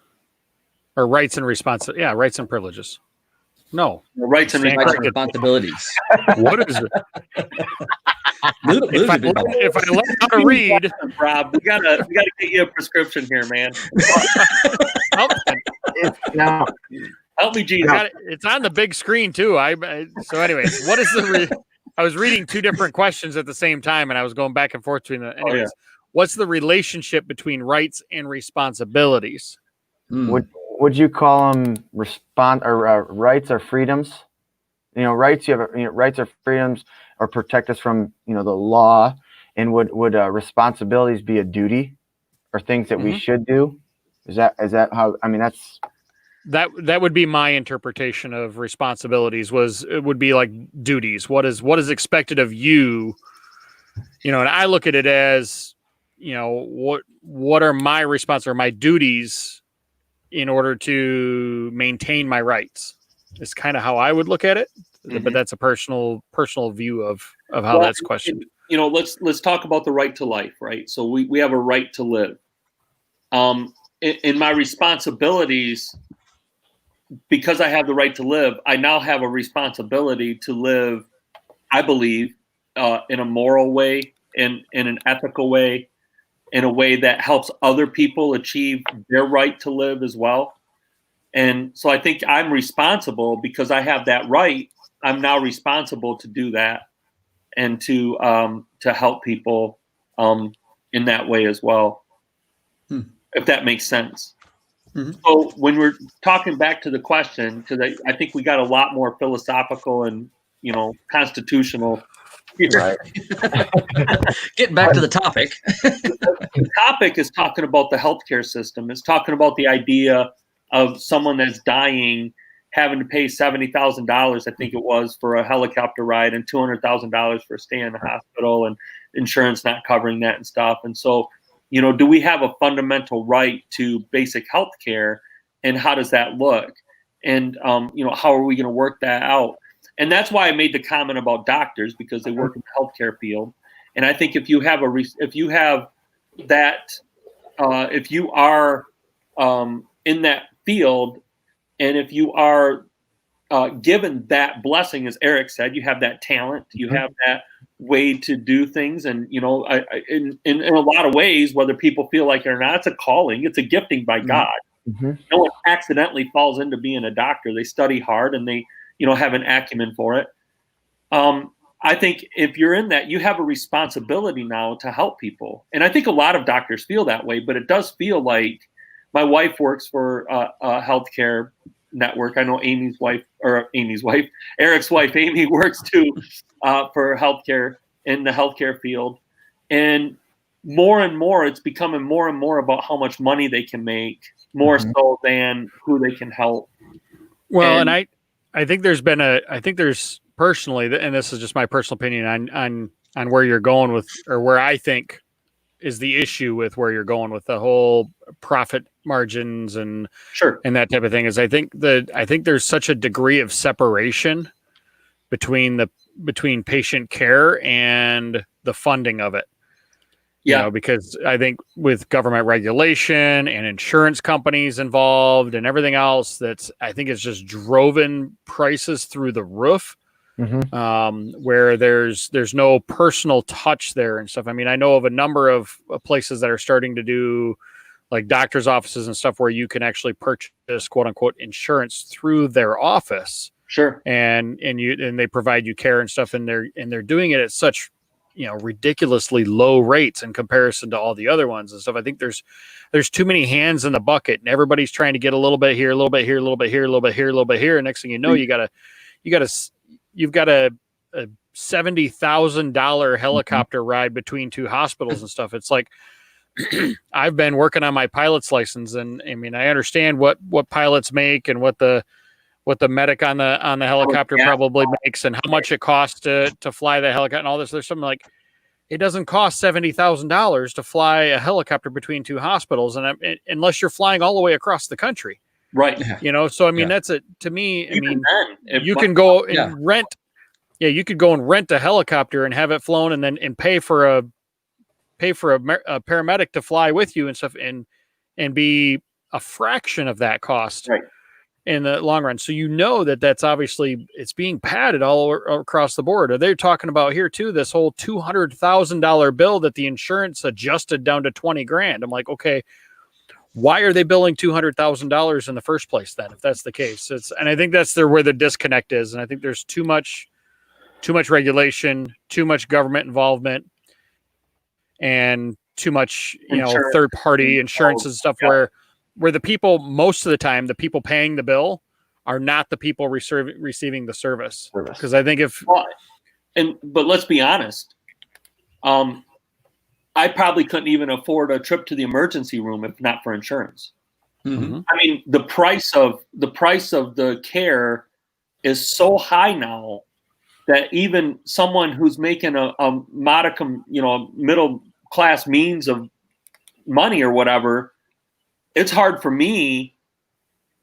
or rights and responsibilities? Yeah, rights and privileges. No, rights and responsibilities. What is it? If I learn how to read, Rob, we gotta get you a prescription here, man. Help me, Jesus. It's on the big screen too. So, anyways, what is I was reading two different questions at the same time, and I was going back and forth between them. Anyways, what's the relationship between rights and responsibilities? Would you call them rights or freedoms? You know, rights. You have rights or freedoms, or protect us from the law. And would responsibilities be a duty, or things that we should do? Is that how? I mean, that's. That would be my interpretation of responsibilities. It would be like duties. What is expected of you? You know, and I look at it as, you know, what are my or my duties in order to maintain my rights? Is kind of how I would look at it. But that's a personal view of how that's questioned. You know, let's talk about the right to life, right? So we have a right to live. In my responsibilities, because I have the right to live, I now have a responsibility to live, I believe, in a moral way, in an ethical way, in a way that helps other people achieve their right to live as well. And so I think I'm responsible because I have that right. I'm now responsible to do that and to help people in that way as well, if that makes sense. So when we're talking back to the question, because I think we got a lot more philosophical and, you know, constitutional here. Right. Getting back to the topic. The topic is talking about the healthcare system. It's talking about the idea of someone that's dying having to pay $70,000, I think it was, for a helicopter ride, and $200,000 for a stay in the hospital, and insurance not covering that and stuff. And so, you know, do we have a fundamental right to basic health care, and how does that look? And, you know, how are we going to work that out? And that's why I made the comment about doctors, because they work in the healthcare field. And I think if you are in that field, And if you are given that blessing, as Eric said, you have that talent, you have that way to do things. And, you know, in a lot of ways, whether people feel like it or not, it's a calling, it's a gifting by God. No one accidentally falls into being a doctor. They study hard and they, you know, have an acumen for it. I think if you're in that, you have a responsibility now to help people. And I think a lot of doctors feel that way, but it does feel like my wife works for a healthcare network. I know Eric's wife, Amy, works too for healthcare in the healthcare field. And more, it's becoming more and more about how much money they can make, more so than who they can help. Well, and I think there's personally, and this is just my personal opinion on where you're going with, or where I think is the issue with where you're going with the whole profit margins and and that type of thing, is I think there's such a degree of separation between patient care and the funding of it. You know, because I think with government regulation and insurance companies involved and everything else, I think it's just driven prices through the roof. Where there's no personal touch there and stuff. I mean, I know of a number of places that are starting to do like doctor's offices and stuff where you can actually purchase quote unquote insurance through their office. And they provide you care and stuff, and they're doing it at such, you know, ridiculously low rates in comparison to all the other ones and stuff. I think there's too many hands in the bucket, and everybody's trying to get a little bit here, a little bit here, a little bit here, a little bit here, a little bit here. And next thing you know, you've got a $70,000 helicopter ride between two hospitals and stuff. It's like, I've been working on my pilot's license, and I mean, I understand what pilots make and what the medic on the helicopter probably makes, and how much it costs to fly the helicopter and all this. There's something like, it doesn't cost $70,000 to fly a helicopter between two hospitals, and unless you're flying all the way across the country. You know, so I mean, that's it to me. I mean, you can go and rent. Yeah, you could go and rent a helicopter and have it flown, and then pay for a paramedic to fly with you and stuff, and be a fraction of that cost in the long run. So you know that's obviously, it's being padded all across the board. Are they talking about here too, this whole $200,000 bill that the insurance adjusted down to $20,000? I'm like, okay, why are they billing $200,000 in the first place then, if that's the case? And I think that's where the disconnect is. And I think there's too much regulation, too much government involvement, and too much, third party insurance and stuff where the people, most of the time, the people paying the bill are not the people receiving the service. Because I think but let's be honest, I probably couldn't even afford a trip to the emergency room if not for insurance. I mean, the price of the care is so high now that even someone who's making a modicum, middle class means of money or whatever, it's hard for me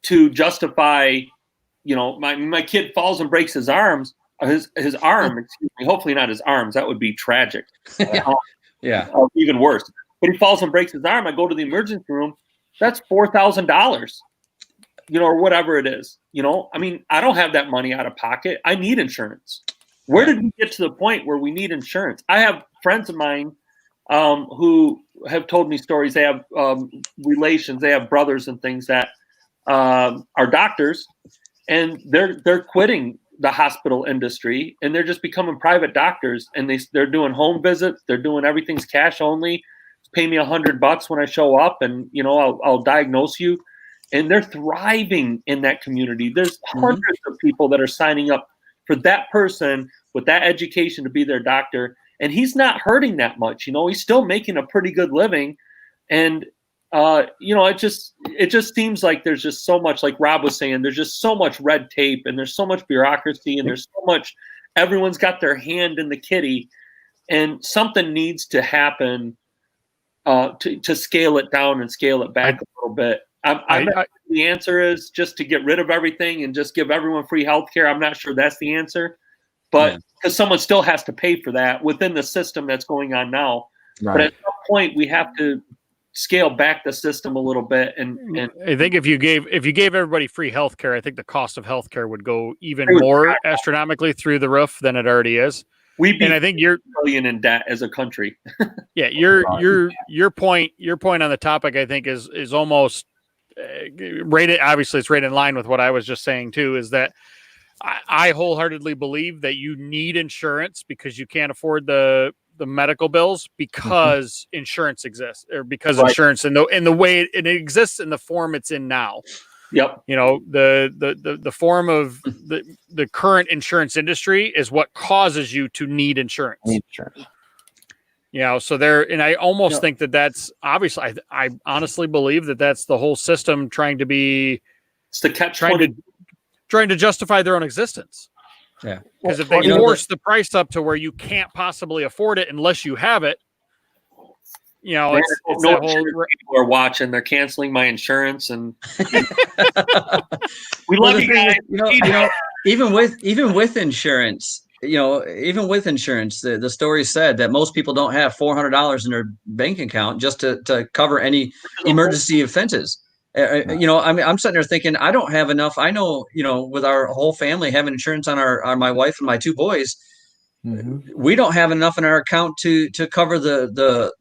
to justify, my kid falls and breaks his arms, his arm, excuse me, hopefully not his arms. That would be tragic. Even worse. But he falls and breaks his arm. I go to the emergency room. That's $4,000, or whatever it is. I mean, I don't have that money out of pocket. I need insurance. Where did we get to the point where we need insurance? I have friends of mine who have told me stories. They have relations, they have brothers and things that are doctors, and they're quitting the hospital industry and they're just becoming private doctors, and they're doing home visits. They're doing everything's cash only. Pay me $100 when I show up, and I'll diagnose you. And they're thriving in that community. There's hundreds of people that are signing up for that person with that education to be their doctor. And he's not hurting that much. He's still making a pretty good living. And, it just seems like there's just so much, like Rob was saying, there's just so much red tape, and there's so much bureaucracy, and there's so much, everyone's got their hand in the kitty, and something needs to happen to scale it down and scale it back a little bit. The answer is just to get rid of everything and just give everyone free healthcare. I'm not sure that's the answer, but because someone still has to pay for that within the system that's going on now. But at some point, we have to scale back the system a little bit. And I think if you gave everybody free healthcare, I think the cost of healthcare would go even It would more skyrocket. astronomically through the roof than it already is. we'd And be I think your billion in debt as a country. your point on the topic, I think, is almost rated. Obviously, it's right in line with what I was just saying too. Is that I wholeheartedly believe that you need insurance because you can't afford the medical bills because insurance exists, or because Right. insurance in the way it exists in the form it's in now. Yep. You know, the form of the current insurance industry is what causes you to need insurance. Insurance. You know, so there, and I almost Yeah. think that that's obviously, I honestly believe that that's the whole system trying to It's trying to justify their own existence. Yeah. Because if they You know, force the price up to where you can't possibly afford it unless you have it, you know, it's no that whole. insurance people are watching. They're canceling my insurance, and we Well, love the you thing guys. is, even with insurance, even with insurance, the story said that most people don't have $400 in their bank account just to cover any emergency offenses. I'm sitting there thinking, I don't have enough. I know, with our whole family having insurance on my wife and my two boys, we don't have enough in our account to cover the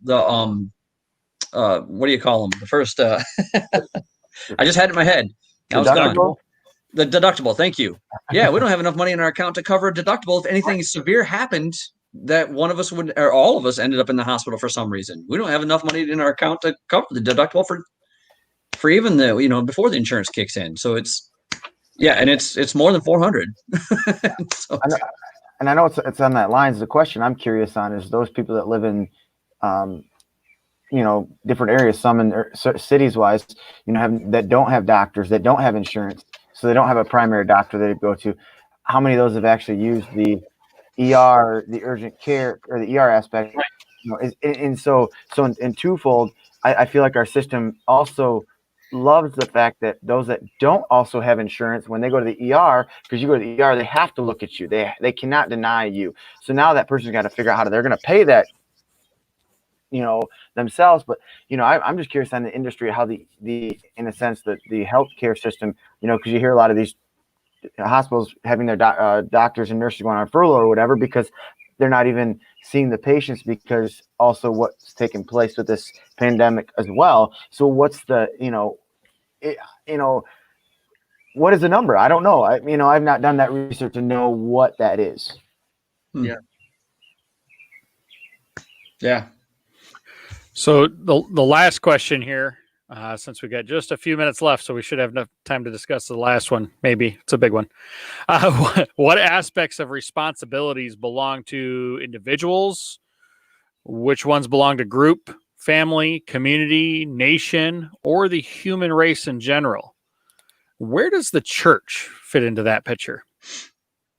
what do you call them? The first, I just had it in my head. Now it's gone. Deductible? The deductible. Thank you. Yeah, we don't have enough money in our account to cover a deductible. If anything severe happened, that one of us would, or all of us, ended up in the hospital for some reason. We don't have enough money in our account to cover the deductible for even the before the insurance kicks in. So it's it's more than 400. So, And I know it's on that lines. The question I'm curious on is those people that live in, different areas, some in cities wise, that don't have doctors, that don't have insurance, so they don't have a primary doctor they go to. How many of those have actually used the ER, the urgent care, or the ER aspect? And so in twofold, I feel like our system also loves the fact that those that don't also have insurance, when they go to the ER, because you go to the ER, they have to look at you. They cannot deny you. So now that person's got to figure out how they're going to pay that, themselves. But I'm just curious on the industry, how the in a sense that the healthcare system, because you hear a lot of these hospitals having their doctors and nurses going on furlough or whatever because they're not even seeing the patients, because also what's taking place with this pandemic as well. So what's the what is the number? I don't know. I've not done that research to know what that is. Yeah. So the last question here, since we got just a few minutes left, so we should have enough time to discuss the last one. Maybe it's a big one. What aspects of responsibilities belong to individuals? Which ones belong to group, family, community, nation, or the human race in general? Where does the church fit into that picture?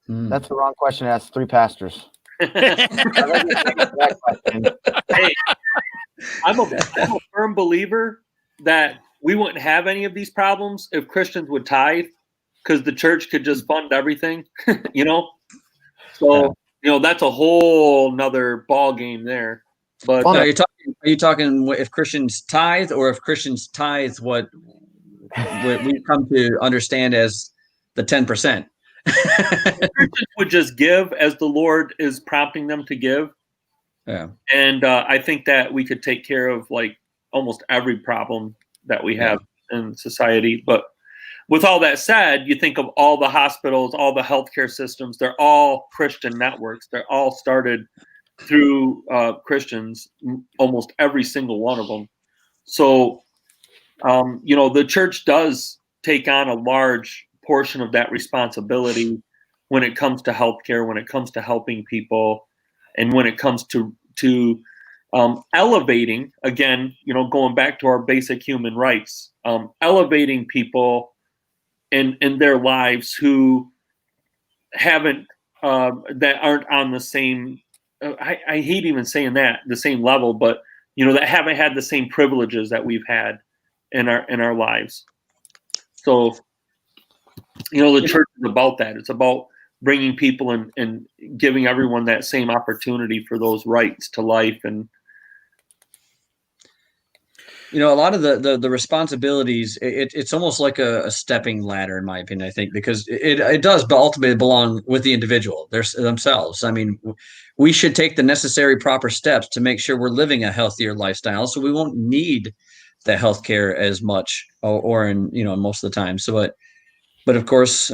That's the wrong question to ask three pastors. Hey, I'm a firm believer that we wouldn't have any of these problems if Christians would tithe, because the church could just fund everything, So, that's a whole nother ball game there. But are you talking if Christians tithe, or if Christians tithe what we come to understand as the 10%? Christians would just give as the Lord is prompting them to give. Yeah. And I think that we could take care of like almost every problem that we have in society. But with all that said, you think of all the hospitals, all the healthcare systems, they're all Christian networks. They're all started through Christians, almost every single one of them. So, the church does take on a large portion of that responsibility when it comes to healthcare, when it comes to helping people, and when it comes to elevating, again, going back to our basic human rights, elevating people in their lives who haven't, that aren't on the same, I hate even saying that, the same level, but, that haven't had the same privileges that we've had in our lives. So, the church is about that. It's about bringing people and giving everyone that same opportunity for those rights to life. And You know, a lot of the responsibilities, it's almost like a stepping ladder, in my opinion, I think, because it does but ultimately belong with the individual themselves. I mean, we should take the necessary proper steps to make sure we're living a healthier lifestyle so we won't need the healthcare as much or in, you know, most of the time. So, but of course,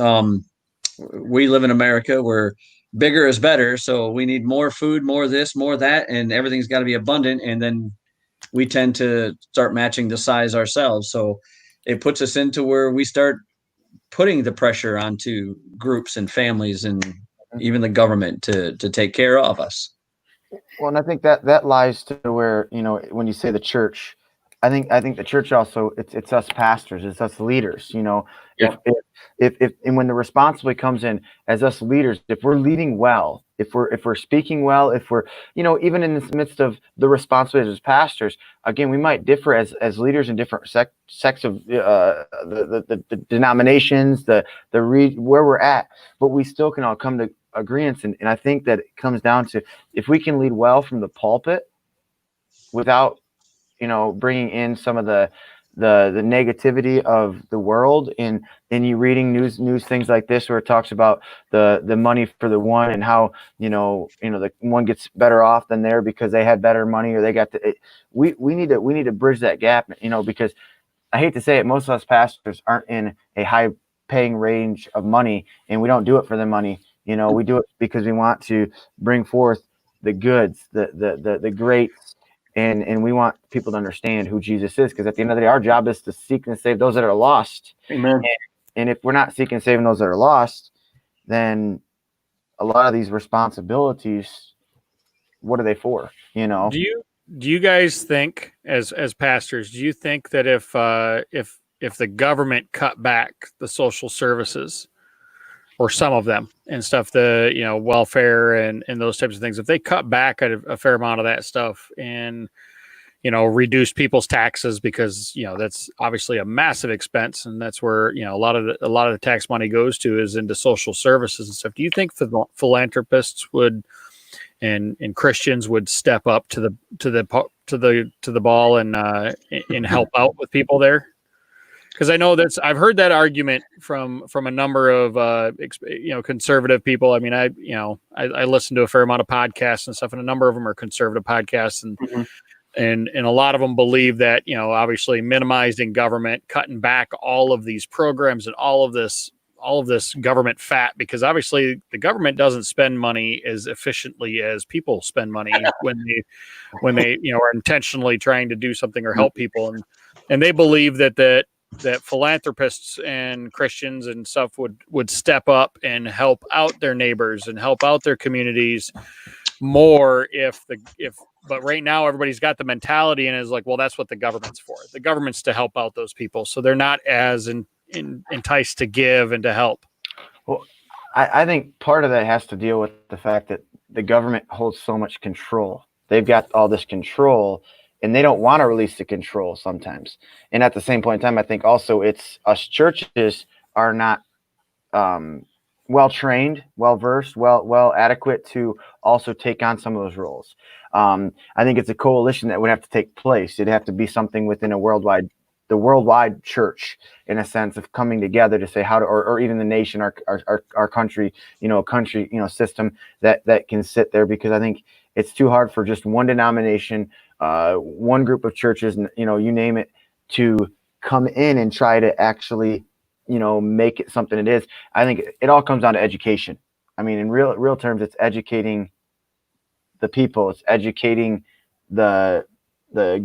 we live in America where bigger is better. So we need more food, more this, more that, and everything's got to be abundant. And then we tend to start matching the size ourselves. So it puts us into where we start putting the pressure onto groups and families and even the government to take care of us. Well, and I think that lies to where, you know, when you say the church, I think the church also, it's us pastors, it's us leaders, you know. Yeah. If and when the responsibility comes in as us leaders, if we're leading well, if we're speaking well, if we're, you know, even in the midst of the responsibilities as pastors, again, we might differ as leaders in different sects of the denominations, where we're at, but we still can all come to agreements. And I think that it comes down to, if we can lead well from the pulpit without, you know, bringing in some of the negativity of the world, and you reading news things like this where it talks about the money for the one and how, you know the one gets better off than there because they had better money, or they got we need to bridge that gap, you know, because I hate to say it, most of us pastors aren't in a high paying range of money, and we don't do it for the money. You know, we do it because we want to bring forth the goods, the greats, and we want people to understand who Jesus is, because at the end of the day, our job is to seek and save those that are lost. Amen. And if we're not seeking and saving those that are lost, then a lot of these responsibilities, what are they for? You know? Do you guys think, as pastors, do you think that if the government cut back the social services, or some of them and stuff, the, you know, welfare and those types of things, if they cut back a fair amount of that stuff and, you know, reduce people's taxes, because, you know, that's obviously a massive expense, and that's where, you know, a lot of the tax money goes to is into social services and stuff. Do you think philanthropists would and Christians would step up to the ball and help out with people there? Because I know I've heard that argument from a number of you know, conservative people. I mean, I listen to a fair amount of podcasts and stuff, and a number of them are conservative podcasts, and and a lot of them believe that, you know, obviously minimizing government, cutting back all of these programs and all of this government fat, because obviously the government doesn't spend money as efficiently as people spend money when they you know, are intentionally trying to do something or help people, and they believe that philanthropists and Christians and stuff would step up and help out their neighbors and help out their communities more but right now everybody's got the mentality and is like, well, that's what the government's for. The government's to help out those people, so they're not as enticed to give and to help. Well, I think part of that has to deal with the fact that the government holds so much control. They've got all this control, and they don't want to release the control sometimes. And at the same point in time, I think also it's us churches are not well trained, well versed, well adequate to also take on some of those roles. I think it's a coalition that would have to take place. It'd have to be something within the worldwide church, in a sense of coming together to say how to, or even the nation, our country, system that can sit there, because I think it's too hard for just one denomination, one group of churches, you name it, to come in and try to actually, make it something it is. I think it all comes down to education. I mean, in real terms, it's educating the people, it's educating the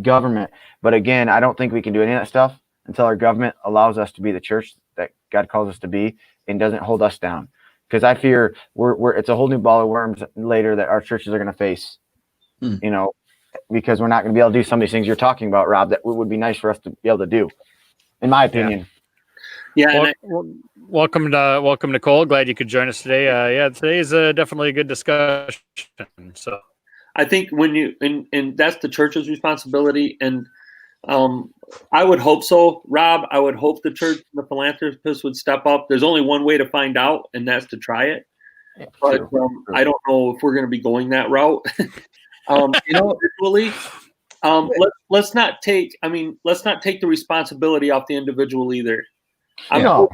government. But again, I don't think we can do any of that stuff until our government allows us to be the church that God calls us to be and doesn't hold us down. Because I fear it's a whole new ball of worms later that our churches are going to face, because we're not going to be able to do some of these things you're talking about, Rob, that would be nice for us to be able to do, in my opinion. Yeah. Welcome, Nicole. Glad you could join us today. Today is definitely a good discussion. So I think and that's the church's responsibility. And I would hope so, Rob. I would hope the church, the philanthropists would step up. There's only one way to find out, and that's to try it. Yeah, but I don't know if we're going to be going that route. Individually, let's not take the responsibility off the individual either. I'm No.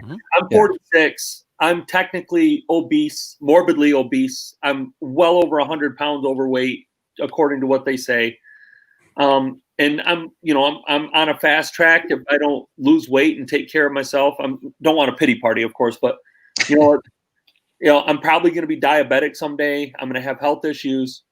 46. I'm technically obese, morbidly obese. I'm well over 100 pounds overweight, according to what they say. And I'm on a fast track. If I don't lose weight and take care of myself, don't want a pity party, of course, but I'm probably going to be diabetic someday. I'm going to have health issues.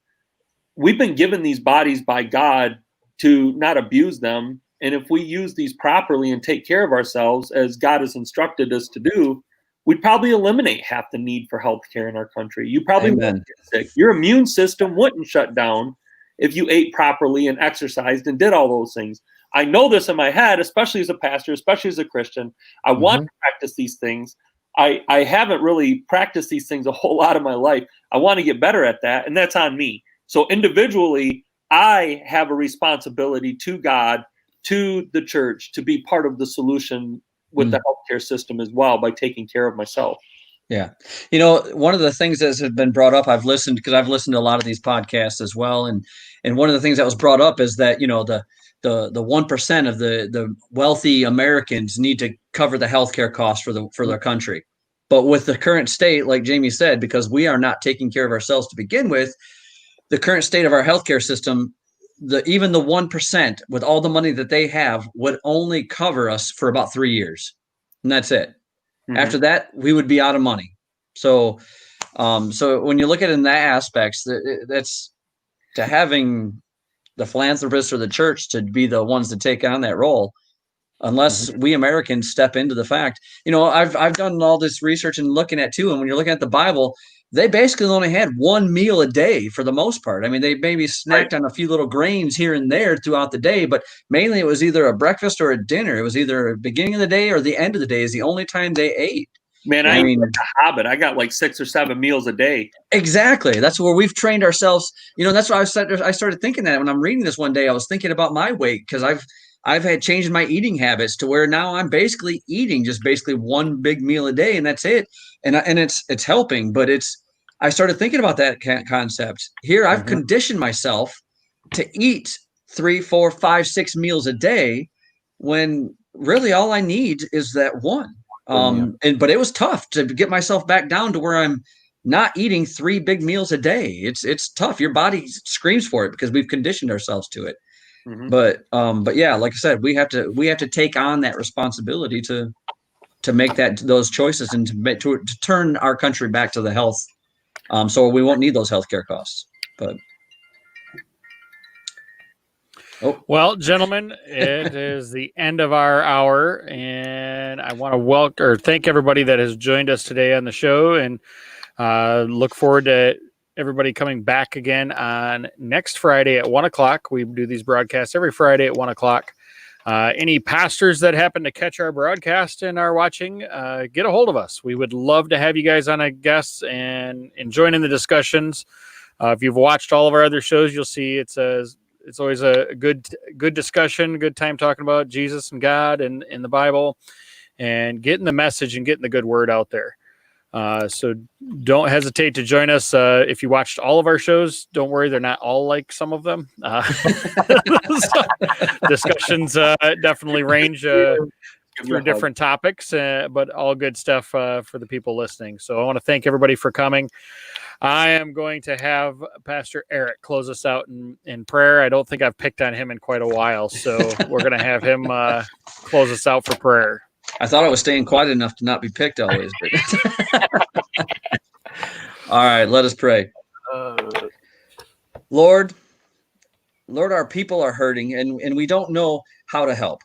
We've been given these bodies by God to not abuse them. And if we use these properly and take care of ourselves as God has instructed us to do, we'd probably eliminate half the need for health care in our country. You probably wouldn't get sick. Your immune system wouldn't shut down if you ate properly and exercised and did all those things. I know this in my head, especially as a pastor, especially as a Christian. I want to practice these things. I haven't really practiced these things a whole lot of my life. I want to get better at that, and that's on me. So individually, I have a responsibility to God, to the church, to be part of the solution with the healthcare system as well by taking care of myself. Yeah. One of the things that has been brought up, I've listened to a lot of these podcasts as well. And one of the things that was brought up is that, the 1% of the wealthy Americans need to cover the healthcare costs for their country. But with the current state, like Jamie said, because we are not taking care of ourselves to begin with, the current state of our healthcare system, even the 1% with all the money that they have would only cover us for about 3 years. And that's it. Mm-hmm. After that, we would be out of money. So when you look at it in that aspects, that's to having the philanthropists or the church to be the ones to take on that role, unless we Americans step into the fact. I've done all this research and looking at too, and when you're looking at the Bible, they basically only had one meal a day for the most part. I mean, they maybe snacked on a few little grains here and there throughout the day, but mainly it was either a breakfast or a dinner. It was either the beginning of the day or the end of the day is the only time they ate. Man, I mean, like a hobbit. I got like 6 or 7 meals a day. Exactly. That's where we've trained ourselves. That's why I started thinking that when I'm reading this one day, I was thinking about my weight because I've had changed my eating habits to where now I'm basically eating just basically one big meal a day, and that's it. And it's helping, but I started thinking about that concept. Here, I've conditioned myself to eat 3, 4, 5, 6 meals a day when really all I need is that one. But it was tough to get myself back down to where I'm not eating 3 big meals a day. It's tough. Your body screams for it because we've conditioned ourselves to it. But yeah, like I said, we have to take on that responsibility to make those choices and to turn our country back to the health. So we won't need those healthcare costs. But well, gentlemen, it is the end of our hour, and I want to thank everybody that has joined us today on the show, and look forward to everybody coming back again on next Friday at 1:00. We do these broadcasts every Friday at 1:00. Any pastors that happen to catch our broadcast and are watching, get a hold of us. We would love to have you guys on as guests and join in the discussions. If you've watched all of our other shows, you'll see it's always a good discussion, good time talking about Jesus and God and in the Bible and getting the message and getting the good word out there. So don't hesitate to join us. If you watched all of our shows, don't worry. They're not all like some of them. Discussions definitely range through different topics, but all good stuff for the people listening. So I want to thank everybody for coming. I am going to have Pastor Eric close us out in prayer. I don't think I've picked on him in quite a while, so we're going to have him close us out for prayer. I thought I was staying quiet enough to not be picked always. But all right, let us pray. Lord, our people are hurting, and we don't know how to help.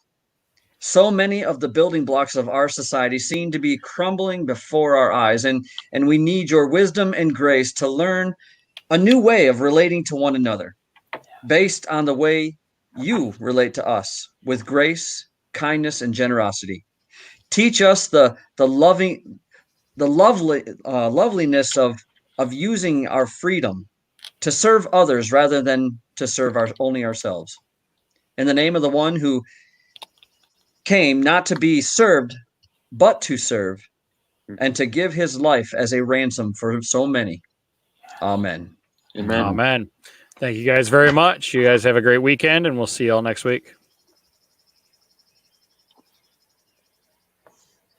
So many of the building blocks of our society seem to be crumbling before our eyes, and we need your wisdom and grace to learn a new way of relating to one another, based on the way you relate to us, with grace, kindness, and generosity. Teach us the loveliness of using our freedom to serve others rather than to serve only ourselves. In the name of the one who came not to be served, but to serve, and to give his life as a ransom for so many. Amen. Amen. Amen. Thank you guys very much. You guys have a great weekend, and we'll see you all next week.